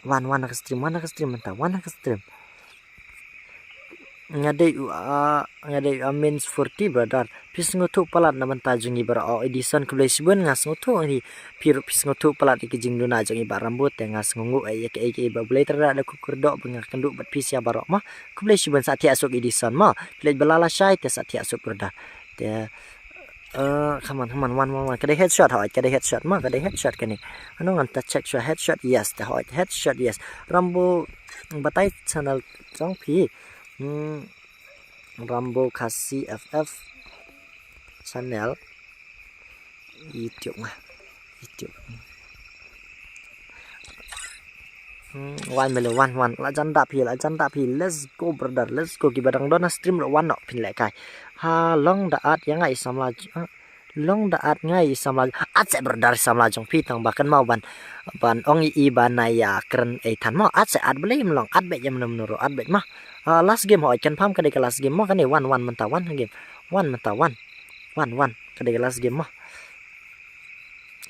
One ke stream mentah. One ke stream. Ngadai means 40 brother pis ngutu palat naman tajungi Baroh edison kulis bun ngas ngutu ni piru pis ngutu palat ikijing duna jongi bar rambut ngas ngungu ai ba boleh terada kukur dok bengak kenduk bat pis ya Baroh mah kulis bun satia asuk edison mah pilih belala syai te satia asuk brother te come on one kada headshot mah kada headshot kani anu nganta check shot headshot yes te headshot yes Rambo batai channel jong pi RamboKhasi FF channel YouTube one la janda pi let's go brother let's go gibadang dona stream lo one no pin le kai ha long da at yang ai samla ngai samla at se brother samla jong pi tang bakan mau ban ong i ban ya keren tan mau at se at beli melong at be jam nuru at be mah last game hoi kan pam kadai ke last game mah kan ni one mentah one game one kadai ke last game mah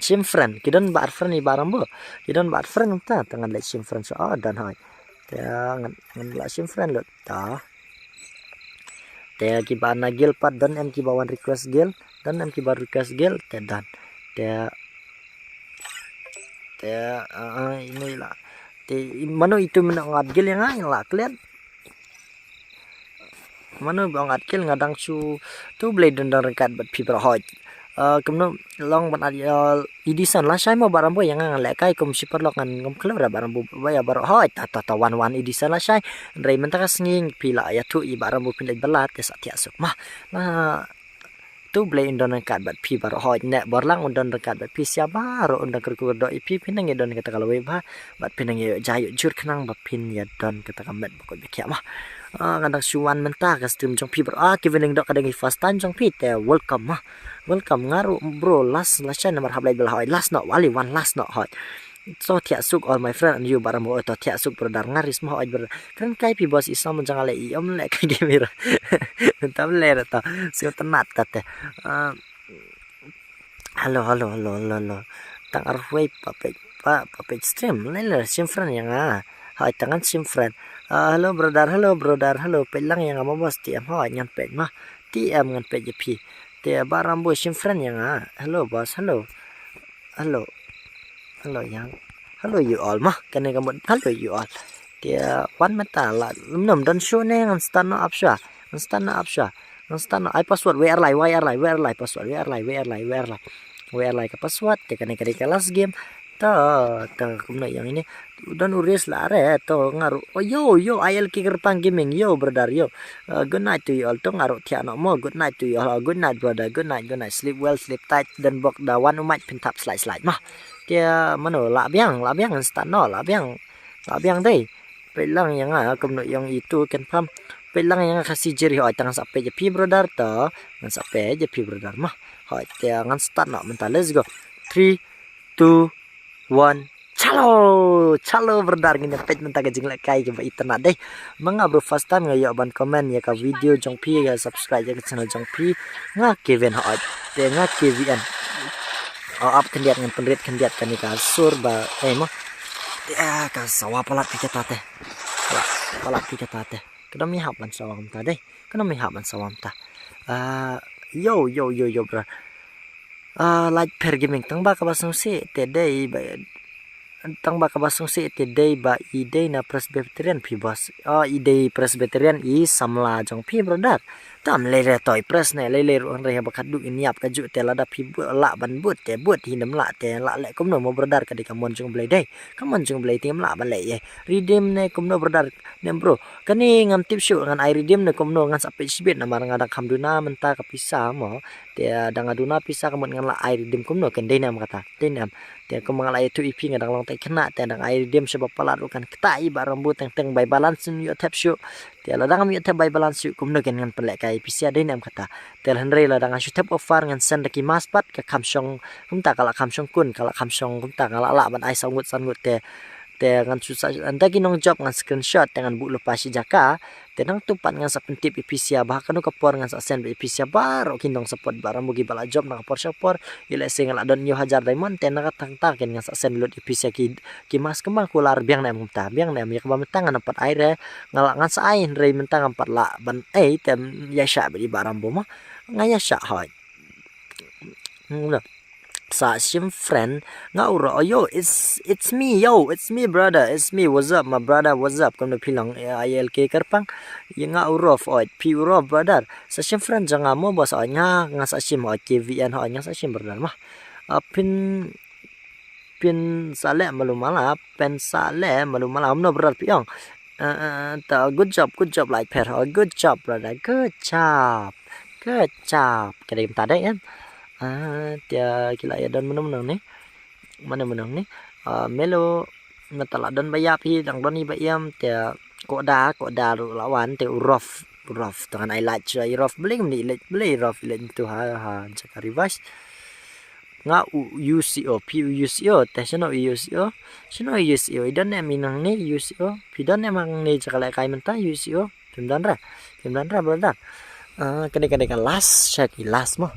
sim friend kidon bar friend ni Barambo kidon bar friend ta tangan le sim friend so dan hoi tangan la sim friend lo ta te ki bana gel pat dan em ki bawan request gel dan em ki bar request gel te dan te ini lah te mano itu menangat gel yang ai lah kalian mano bangat kill ngadang su tu blade dan rekat bat pi Baroh kemno long ban edison lah sai mo Barambo yang ngalek kai kum super lok ngan ngom kelo ra Barambo ya Baroh hoi ta one edison lah sai rei mentaka snging pila ya tu i Barambo pin belat ke satia asuk mah nah tu blade dan rekat bat pi Baroh hoi nek borlang undan rekat bat pi sia Baroh undan kerkur do ipi pinang don kata kalau ba bat pinang jayu jur kenang bat pin ya don kata kamet bakot bekia mah kadang suan mentah ke stream jong pi Baroh kivening dok kadang first time jong pi te welcome ngaru bro last nomor hablai belah last not wali one last not hot so tia suk all my friend and you Baroh to tia suk brother ngaris mah ber kan kai pi bos isam jang ale i om le kai gemira tam le ta sio tenat tate halo tang arway papet stream le sim friend yang hoi tangan sim friend halo brother pelang yang mau bos tiam hoi ngan pet mah tiam ngan pet jepi te Barambo sim friend yang halo bos halo yang halo you all mah kene kamu halo you all dia one meta la nom don show ne ngan stand up sha I password where like password where like password te kene kelas game ta kumna yang ini udah nuris lah re to ngaru yo ayel kicker pang gaming yo brother yo good night to you all to ngaru tiano mo good night to you all good night brother good night sleep well sleep tight dan bok da one umat pintap slide mah dia mano labiang instan no labiang deh pelang yang kumna yang itu kan pam pelang yang kasih jeri hoi tangan sampai je pi brother to ngan sampai je pi brother mah hoi tangan start no mental let's go 3 2 1 Chalo brother ngin pet mentah jing lek kai ke internet deh manga bro first time ngayo ban comment ya ka video jong pi ya subscribe ke channel jong pi nga Kevin hot te nga Kevin up kendiat ngan penrit kendiat kan ka sur ba mo ya ka sawa palat pi kata teh palat pi kata teh kedam mi hap ban sawam ta deh kedam mi hap ban sawam ta yo bro like per gaming tang ba ka basong si te dei ba tang ba ka basong si te dei ba ide na presbyterian pi bos ide presbyterian i samla jong pi brother tam lele toy pres ne lele ru re bakat du inyap kaju te lada pi la ban but te but hinam la te la le kumno mo brodar ka de kamon jung blai dai kamon jung blai tim la ban le ye redeem ne kumno brodar ne bro kani ngam tip shu ngan ai redeem ne kumno ngan sape sibet na mar ngada kamduna menta ka pisa mo te dangaduna pisa kamon ngan la ai redeem kumno ken dai nam kata dai nam te kumang la itu ipi ngadang long tai kena te dang ai redeem sebab pala kan ketai ba rambut teng by balance yo tap shu te la dang mi te by balance kumno ken ngan pelek kai pisia dai nam kata te henry la dang shu tap offer ngan sen daki maspat ka kamsong kumta kala kamsong kun kala kamsong kumta kala la ban ai sangut te ngan susah anda kinong job ngan screenshot dengan bu lepas jaka tenang tupat ngan sa pentip ipisia bah kanu kapor ngan sa send ipisia baro kinong support barang bugi bala job nang kapor support ile sing la don yo hajar diamond ten nang tang ngan sa send lot ipisia ki mas kemang kular biang na mumta biang na mi ka mentang ngan empat aire ngalak ngan sa ain rei mentang empat la ban tem ya sya beli barang boma ngaya sya hoy sa sim friend nga uro yo it's me brother it's me what's up my brother what's up kam pilang ilk kerpang yang nga uro oi pi uro brother sa sim friend janga mo bos nya nga sa sim kvn ho nya sa sim brother mah pin sale malumala pen sale malumala no brother piang ta good job like per good job brother good job kadai ta dai kan tia kila ya don menang ni mana menang ni melo natala don bayap hi dang don ni bayam tia koda ru lawan te rough dengan I like rough bling ni beli rough tu ha cakap revise nga UCO PUCO te sino UCO idan ne minang ni UCO pidan emang ni cakap kai menta UCO timdan ra brother kene last check last mah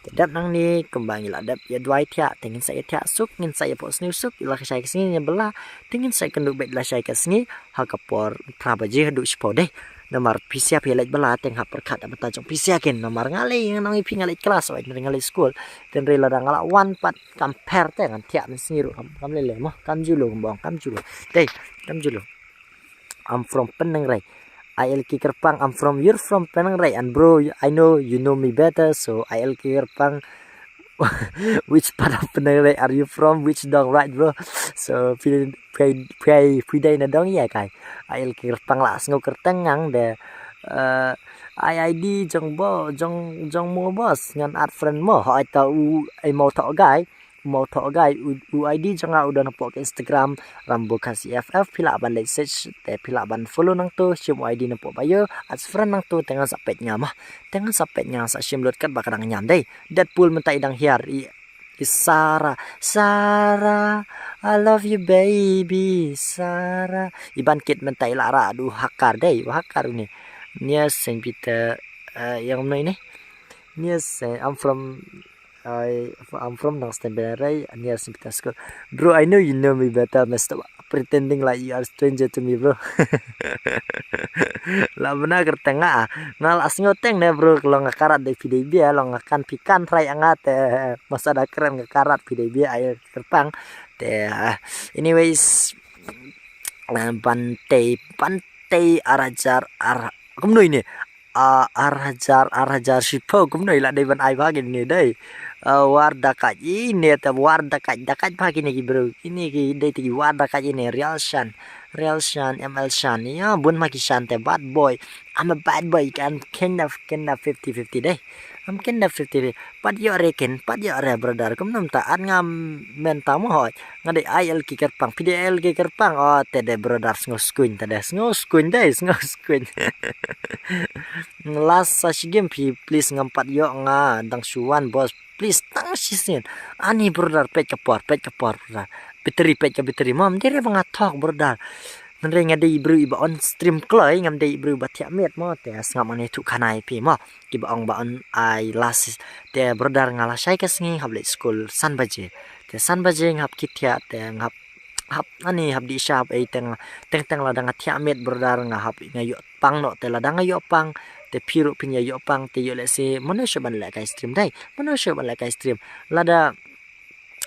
Dap nang ni kembang ila dap ya dua tia tingin saya tia suk ngin saya pos new suk ila saya kesini nya bela tingin saya kenduk bet la saya kesini ha kapor prabaji hadu spo deh nomor pisia pilet bela teng ha perkat apa tajong pisia ken nomor ngali nang ipi ngali kelas wa ngali school ten rela dang ngala one part compare te ngan tia mesni ru kam lele mah kam julo kembang kam julo I'm from Penang Rai I'll Kerpang, you're from Penang, right? And bro, I know you know me better, so I'll Kerpang. Which part of Penang Rai are you from? Which dong, right, bro? So, pray na dong ya kai. I'll Kerpang lah, ngau kertengang de. IID jong mo boss ngan art friend mo, ho tau ai mau tau guy. UID jangan udah nampak ke Instagram RamboKhasi FF pila ban message te pila ban follow nang tu sim UID nampak bayo as friend nang tu tengah sapetnya sa sim lot kat bakal nyam dai Deadpool mentai dang hiar Sarah I love you baby Sarah iban kit mentai lara aduh hakar ni nia sing pita yang mana ini nia I'm from Nangstenberai near Simpita School. Bro, I know you know me better. Stop pretending like you are stranger to me, bro. Lah benar kertengah. Ngalas ngoteng deh, bro. Kalau ngakarat deh video dia, lo ngakan pikan rai angat masa ada keren ngakarat video dia air kerpang. Anyways, pantai arajar kumno ini. Arajar sipo kumno ila dai ban ai bagin ni dai. Warda kaj ini atau warda kaj pagi ni bro ini ki dai ti warda kaj ini real shan ML shan ya bun maki shan te bad boy I'm a bad boy kan kind of 50-50 deh I'm kind of 50 but you reckon brother kum nam ta an ngam menta mo hoy ngade IL ki kerpang PDL ki kerpang oh tede brother ngoskuin deh last such game please ngampat yo nga dang suan bos please tang sisin ani brother pet kapor brother biteri mom dire bangatok brother nare ngade ibru iba on stream kloy ngam de ibru batia met mo te ngam ani tu kanai pi mo ki ba on I last te brother ngala sai kasngi hable school san baje ngap kitya te ngap ani hab di shop ai teng la dang atia met brother ngahap ngayo pang no te la dang ayo pang te piru pinya yo pang te yo lese manusia ban la kai stream lada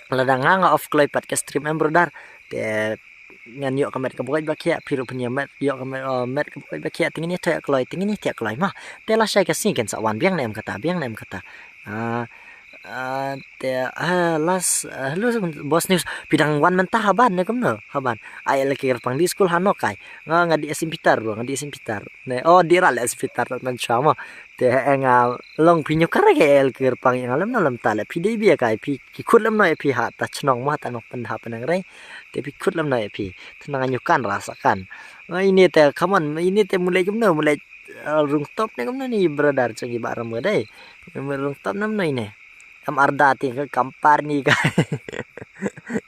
nganga off kloy pat ke stream brother te ngan yok kamet ka bukai bakia piru punya met yok kamet met ka bukai bakia tingin ni tek kloi tingin ni tek kloi mah te la sai ka sing kan sawan biang nem kata te las lu bos news pidang wan mentah haban ne kamno haban ai laki pang di school hanok kai ngadi asim pitar bro ngadi asim pitar ne di ral asim pitar man chama te nga long pinyo kare ke el kir pang yang alam nalam tala pidi bia kai pi ki khulam no pi ha ta chnong ma ta nok pen ha penang rai te pi khulam no pi tenang anyukan rasakan ini te kaman ini te mulai kamno mulai rung top ne kamno ni brother changi baram dai rung top nam no ini am arda ti kampar ni ka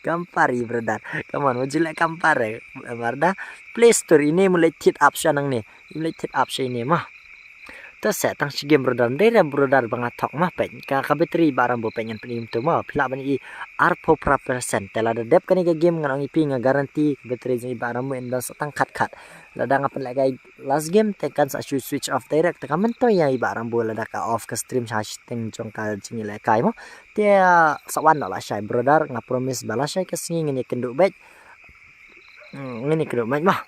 kampar i brother come on would you like kampar am arda play store ini mulai tit up sanang ni mulai tit up sa ini mah ta sa tang si game brother dai brother bang athok mah pen ka kabetri barang bo pengen penim tu mah pila ban i arpo percent tela da dep kani ka game ngan ipi nga garanti kabetri jai barang mo endan satang khat lada ngapan lagi last game tekan sa switch off direct ka mento ya i barang bo lada ka off ka stream sa ting jong ka jingi le kai mo dia sawan la shai brother nga promise bala shai ka singi ngini kenduk bet ngini kenduk bet mah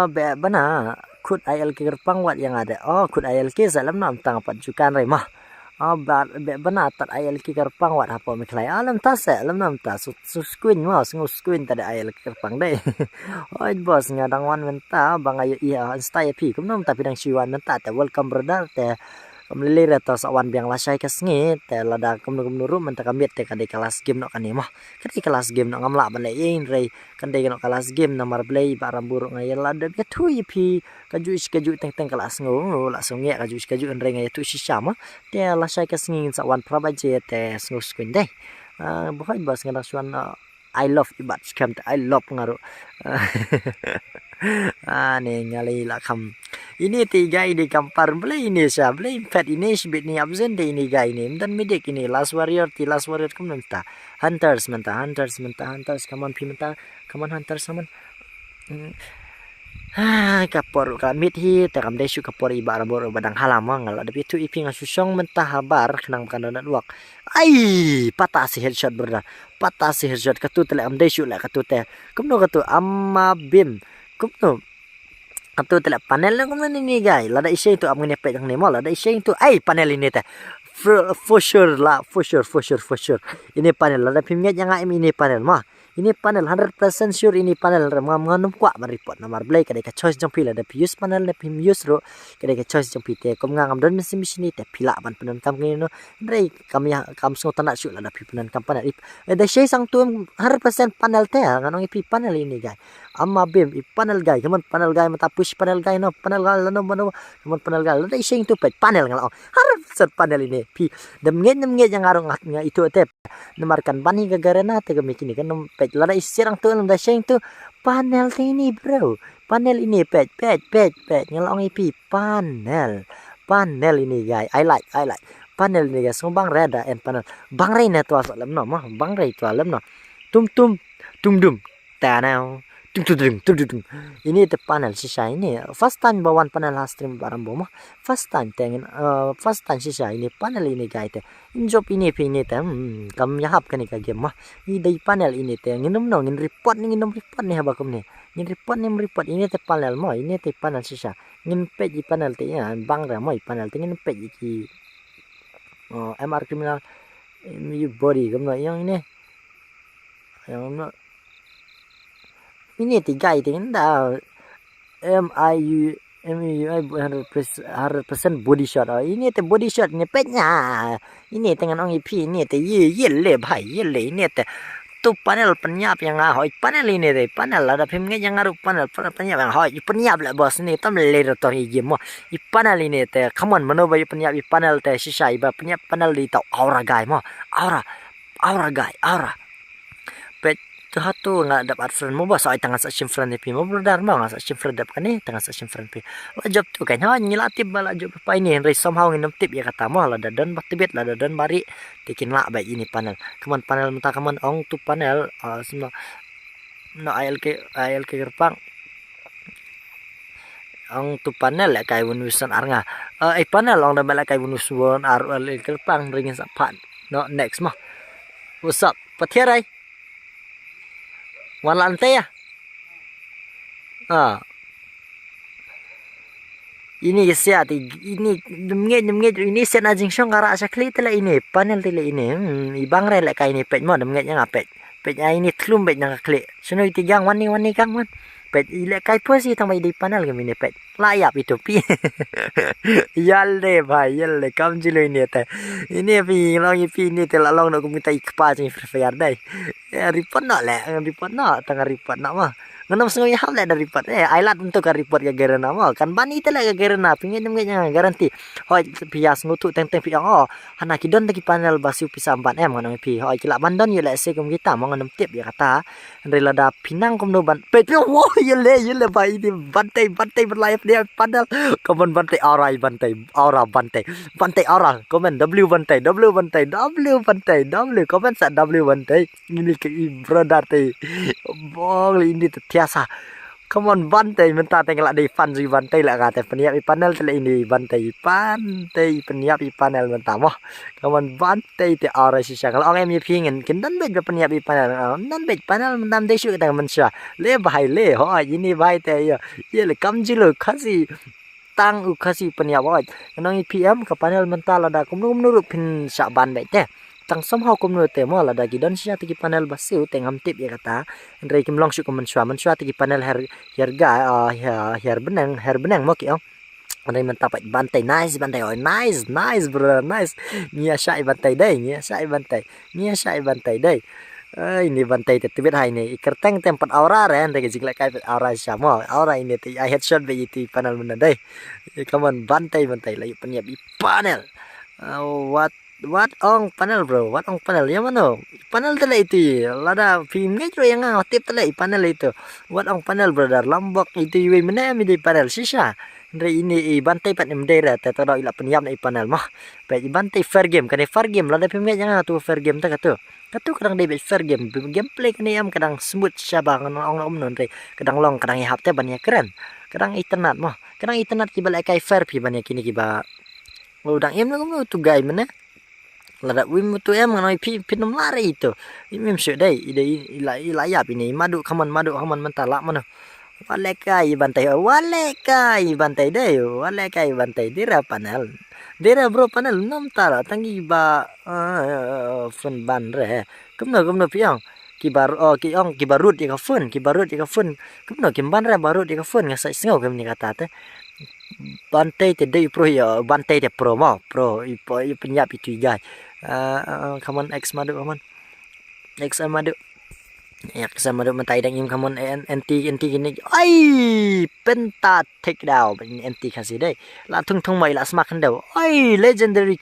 be bana khut ILK gerpang wat yang ada khut ILK salam nam tang pajukan rai mah be bana tat ILK gerpang wat apa miklai alam tas alam nam tas screen mah screen tada ILK gerpang dai oi bos ngadang wan menta bang ayo iya stay pi kum nam tapi dang siwan menta te welcome brother te kamlele ta sawan biang lasai ka sngi te lada kum rum menta kamit te kadai kelas game nok kani mah kadai kelas game nok ngamla ban lein rei kadai nok kelas game nomor play baram buruk ngai lada be tu pi kaju teng kelas ngo langsung nge kaju rei ngai tu sisa mah te lasai ka sngi sawan prabaje te sngu screen dai bukan bos ngada suan I love ibat scam I love ngaru ne ngali la kham ini tiga ini kampar beli ini sah beli pet ini sebit ni absen deh ini guy ini dan medik ini last warrior kum menta hunters come on pi menta come on hunters come on kapor kamit hi takam desu kapor ibar bor badang halam ngal ada pitu iping asusong mentah habar kenang kandan wak ai patah si headshot berda patah si headshot katu tele am desu la katu te kumno katu amma bim kumno katu tele panel na kumno ni guy lada isi itu am ngene pe jang nemo lada isi itu ai panel ini te for sure ini panel lada pimnya jangan ini panel mah ini panel 100% sure ini panel nganum kwa report nomor play kada ka choice jong pila da pius panel na pim use ro kada ka choice jong pite kom ngam don mesin ni te pila ban penan kam ngino rei kam so tanak su la da pi penan kam panel da shei sang tu 100% panel te nganong ipi panel ini guy amma bim i panel guy kaman panel guy mata push panel guy no panel guy no kaman panel guy da shei tu pet panel ngal 100% panel ini pi dem nget yang ngarong itu te nemarkan bani gagarana te kini kan pet lada isirang tu da sheng tu panel ini bro panel ini pet ngelong ipi panel ini guys I like panel ini guys bang reda and panel bang rei na tu asalam no mah bang rei tu alam no tum dum tanau tung ini te panel sisa ini first time bawan panel stream barang mah first time sisa ini panel ini guys te job ini te kam yahap kan ka game mah i dai panel ini te ngin report nih habakum nih ngin report ini te panel mah ini te panel sisa ngin page panel te ya bang ra mah panel te ngin page ki MR criminal body kamno yang ini yang ini tiga itu dah MIU 100% body shot ini te body shot ni penya ini dengan orang IP ini te ye le ini te tu panel penyap yang ahoi panel ini te panel ada pimnya yang ngaruh panel penyap yang ahoi penyap lah bos ni tam le to hiji mo i panel ini te come on mano bayu penyap i panel te sisa iba penyap panel di tau aura guy mo aura pet tu nggak dapat friend mo ba sa tangan sa sim friend pi mo brother mo sa sim friend dap kani tangan sa sim friend pi la job tu kan ha nyilatib bala job pa ini rei somehow nginam tip ya kata mo la dadan baktibet la dadan bari tikin la baik ini panel kaman panel menta kaman ong tu panel semua no ILK gerpang ong tu panel la kai wunusan arnga panel ong da bala kai wunusuan ILK gerpang ringin sa pan no next mah what's up patiarai Wan lantai ya. Ah. Ini siat ini demnget ini siat najing syong kara asakli tela ini panel tela ini ibang rela kai ini pet mo demngetnya ngapet petnya ini tlum pet nang klik seno itigang wani kang man pet ile kai posi tambah di panel kami ini pet layap itu pi yalle bhai yalle kam jilo ini ta ini pi long pi ini tela long nak minta ikpa jing fair dai report nak le report nak tengah report nak mah nganam sengoy hal le dari report ailat untuk ka report ka gerena mah kan bani tela ka gerena pingin demgetnya garanti hoi pias ngutu teng pi oh hana kidon tagi panel basiu pisamban nganam pi hoi kila bandon ye le se kum kita mau nganam tip ya kata rela da pinang kum no ban pe wo yele bai di bantai berlayap dia padal komen bantai aura bantai aura komen w bantai komen sa w bantai ini ke brother te bol ini tiasa come on bantai mentah tengok di fan si bantai lah kata peniap i panel tele ini bantai peniap i panel mentah mah come on bantai te aura sisa kalau orang yang pingin kindan bet peniap i panel nan bet panel mentam desu kita manusia le bahai le ho ini bahai te ya le kamjilo khasi tang khasi peniap ho nang PM ke panel mentah lada kumnu pin sak ban bet te tang somehow kumnu te mo lada gidon sia tigi panel basiu tengam tip ya kata ndrei kim long su kum mansua tigi panel herga her benang mo ki andai mentapat bantai nice bro nice nia syai bantai dai ini bantai tetibet hai ni ikerteng tempat aura re ndai jingla kai aura sama aura ini ti I headshot be itu panel benda dai kaman bantai lai peniap panel what ong panel bro what ong panel yang mana panel tela itu lada film ngejro yang tip tela panel itu what ong panel brother lambok itu we mana mi di panel sisa ndre ini bantai pat mdera ta ta ila peniap na panel mah pe bantai fair game lada film ngejang tu fair game ta katu kadang debit fair game gameplay kani am kadang smooth syabang ong non re kadang long kadang ihap te banyak keren kadang internet mah kadang internet kibal kai fair pi banyak kini kiba udang em no tu guy mana lada wim tu em nganoi pinum lari itu imim syudai ila ya ini madu kaman mentala mana walekai bantai dira panel dira bro panel nam tara tangi ba fun ban re kumno piang kibarut ya fun kumno kimban re barut ya fun ngasai sengau kem ni kata te bantai te dei pro ya bantai te pro ipo penyap itu jai kaman X madu mentai dang im kaman anti gini ai penta take down anti kasih deh la tung mai la smack handau ai legendary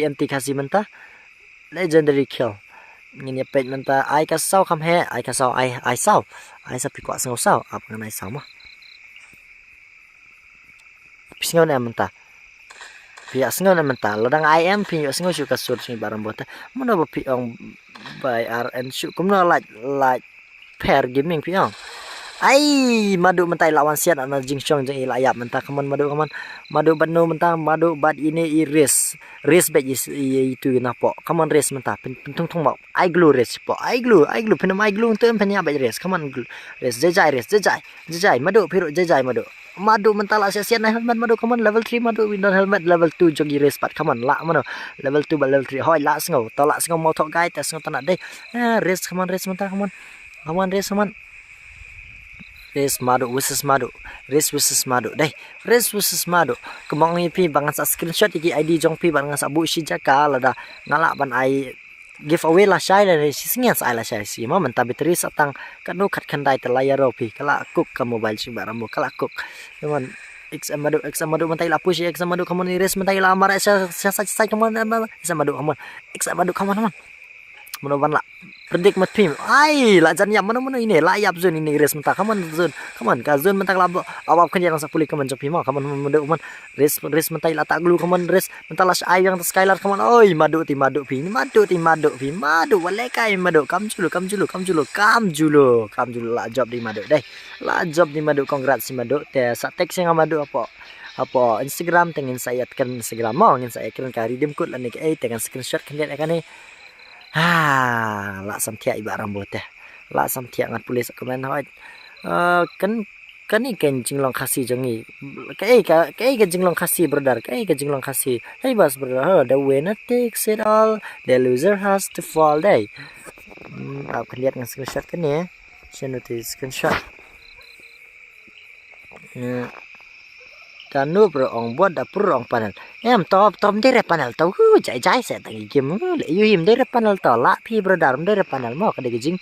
anti kasih mentah legendary kill ini pet mentah ai kasau kam he ai kasau ai sau pikwa sau apa ngai sau mah pisngau na mentah pihak sengaja mental ladang IM pihak sengaja suka sur sini barang bota mana pihak by RN syuk kumno like pair gaming pihak ai madu mentai lawan siat ana jingshong jeng ilayap mentah kaman madu banu mentah madu bad ini iris bet itu napo kaman res mentah pentung mau I glue res po I glue penam I glue untuk penya bet res kaman res jejai madu piru jejai madu mentala sia-sia na helmet madu kaman level 3 madu window helmet level 2 jogi race pat kaman la madu level 2 level 3 hoi la sngau tolak sngau mau tok gai tes ngau tanak deh race mentah kaman race versus madu kemang pi bangan sa screenshot iki ID jong pi bangan sa bu shi jaka lada ngala ban ai giveaway lah syai lah singian sai lah syai si ma mentah bateri satang kanu kat kandai telayar ropi kala cook ke mobile si barambo kala cook teman examadu mentai la push examadu kamu ni race mentai la amara sa kamu examadu kamu Menoban lah predik matpim ai la jan yap mana ini la yap zone ini race mentah kaman ka zone mentah labo awak kan yang sapuli kaman jopi ma kaman madu man race mentai la tak glu kaman race mentah la ai yang skylar kaman oi madu pi madu walekai madu kam julu la job di madu deh la job di madu congrats si madu te sa teks yang madu apa Instagram tengin saya kan Instagram mau ngin saya kan ka redeem code la ni tengan screenshot kan dia kan ni la samtia iba rambut la sam thiak ngat pulis komen hoi kan ikan jinglong khasi jangi ka jinglong khasi brother ka jinglong khasi hey bas brother the winner takes it all the loser has to fall day आप lihat ngan screenshot kan ya saya notice screenshot ta nu pro ong buat da pro ong panel em top dere panel tau hu jai se tangi game le yu him dere panel to la phi brother dere panel mo kada jing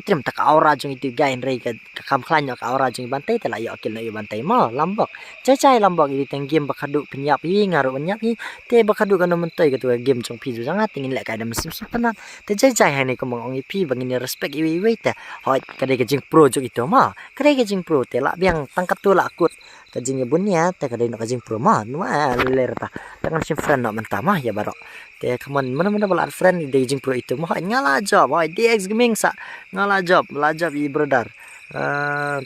trim tak aura jung itu gain rei ka kam khlan ka aura jung bantai ta la yo kil na yu bantai mo lambok jai lambok ini teng game bakadu penyap hi ngaru penyap hi te bakadu kan mentoi ka tu game jung phi jang tingin le ka da mesim panel te jai hai ni ko mong ong phi bangin respect i ta hoi kada jing pro jung itu mo kada jing pro te la biang tangkat tu la akut kajing ibunya te kadai nak kajing promo nua ler ta dengan si friend nak mentah mah ya Baroh te kaman mana bala friend di kajing pro itu mah ngala job oi DX gaming sa ngala job i brother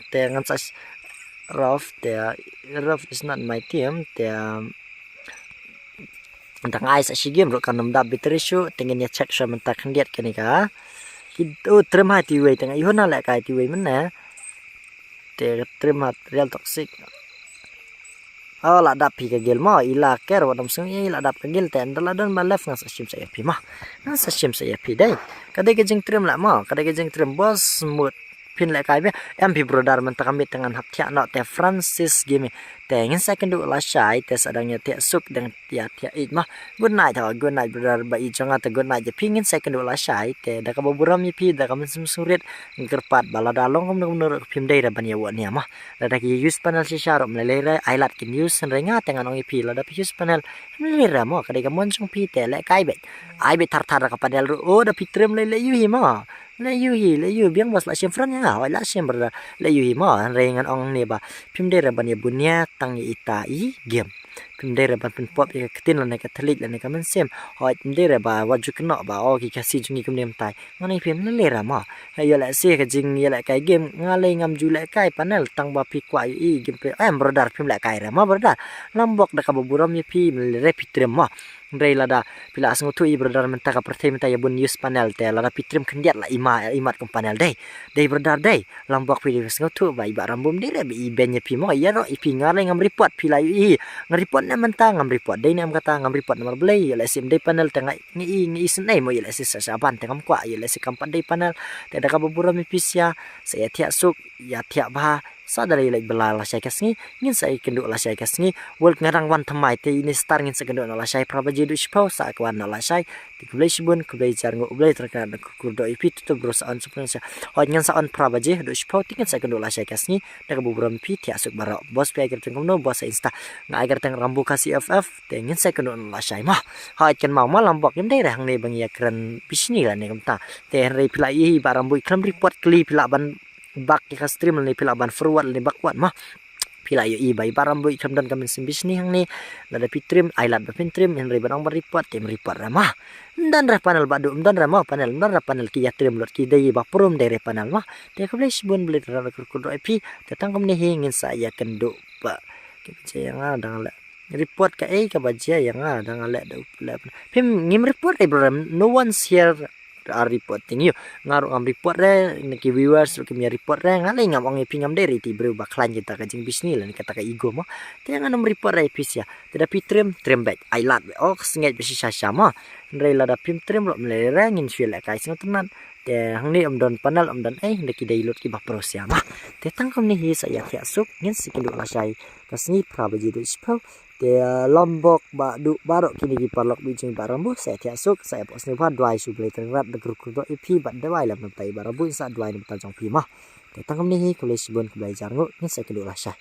te ngan sa Raf is not my team te tang ai sa si game ro kanam da bitrishu tingin ya check sa mentah kandiat kani ka itu terima ti we tengah ihona la kai ti we mana te terima real toxic la dap pi ka gel ma ila ker wadam sung ila dap ka gel ten dala don ba left ngas sim saya pi ma ngas sim saya pi dai kadai ke jing trim la ma kadai ke jing trim bos mut pin la kai be MP brother men takamit dengan hap thia no te Francis game te ngin second du la shai te sadangnya te suk deng tia it ma good night brother ba i jonga te good night je pingin second du la shai te da ka boburam mi pi da ka men surit ngerpat bala dalong kom nur pim dai da ban ya wa ni ma da ki use panel si sharom le le ai lat kin use renga tengan ong pi la da use panel le ra mo kadai ka mon chung pi te le kai be ai be tar ka panel ru o da pi trim le yu hi ma le yu biang bos la sim friend ya oi la sim brother le yu hi ma rengan ong ni ba pim dai ra ban ya bunya tang ita i game pim dai ra ban pin pop ya ketin la ne ka thlik la ne ka men sem hoi pim dai ra ba waju kno ba o ki kasi jungi kum nem tai ngani pim le ra ma ya la se ka jing ya la kai game ngale ngam ju la kai panel tang ba pi kwa i game pe brother pim la kai ra ma brother lambok da ka buram ya pi le re pitrem ma Rei lada pila asngu tu i brother menta ka perthe menta ya bun use panel te lada pitrim kendiat la imat kom panel dei brother dei lambok pi asngu tu ba iba rambum dire bi ben pi mo ya ro ipi ngare ngam report pila i report na menta ngam report dei nam kata ngam report nomor blei ya la sim dei panel te ngi isen nei mo ya la sis sa ban te ngam kwa ya la si kampan dei panel te da ka bubura mi pisya saya tiak suk ya tiak ba sadari like bela la syai kasngi ngin sai kenduk la syai kasngi world ngarang wan thamai te ini star ngin sa kenduk la syai prabaji du spau sa kwan la syai ti kublai sibun kublai jarngo ublai terkana kurdo ipit tu bros on supransa hot ngin sa on prabaji du spau tingin sa kenduk la syai kasngi da bubram pi ti asuk Baroh bos pi agar tengom no bos insta nga agar teng RamboKhasi ff te ngin sa kenduk la syai mah hot kan mau malam bok ngin dai rang ne bang ya keren bisni la ne kamta te rei pilai ba Rambo iklam report kli pila ban bak ka stream ni pila ban forward ni bakwat mah pila yo i bai baram boi kam dan kamen simbis ni hang ni lada pitrim ailat ba pintrim hen re barang report tim report ramah dan ra panel badu dan ra ma panel dan ra panel ki ya trim lot ki dei ba prom dere panel mah te ka blai sibun blai ra kur do ip tetang kam ni hingin saya kendo ba ke yang ada report ka ka baja yang ada ngale da pim ngim report bro no one's here are reporting you ngaru ngam report re ki viewers ki mi report re ngalai ngam ong ipingam deri ti bro baklan kita ka jing bisni lan kata ka ego mo te ngam report re pis ya tidak pitrim trim back I lat oh senget besi sasa ma re la da pim trim lo mele ngin feel ka sing tenan te hang ni don panel don de ki dei lot ki ba prosya ma te tangkom ni hi saya kya suk ngin sikindu la sai kasni prabaji du spau te lombok ba du Baroh kini ki parlok bijing barambu saya tiak suk saya pos ni dwai su blai terap de gru do ipi ba dwai lam tai barambu sa dwai ni ta jong pi ma te tangkom ni hi kulai sibun kulai jarngo ni saya kedu la sai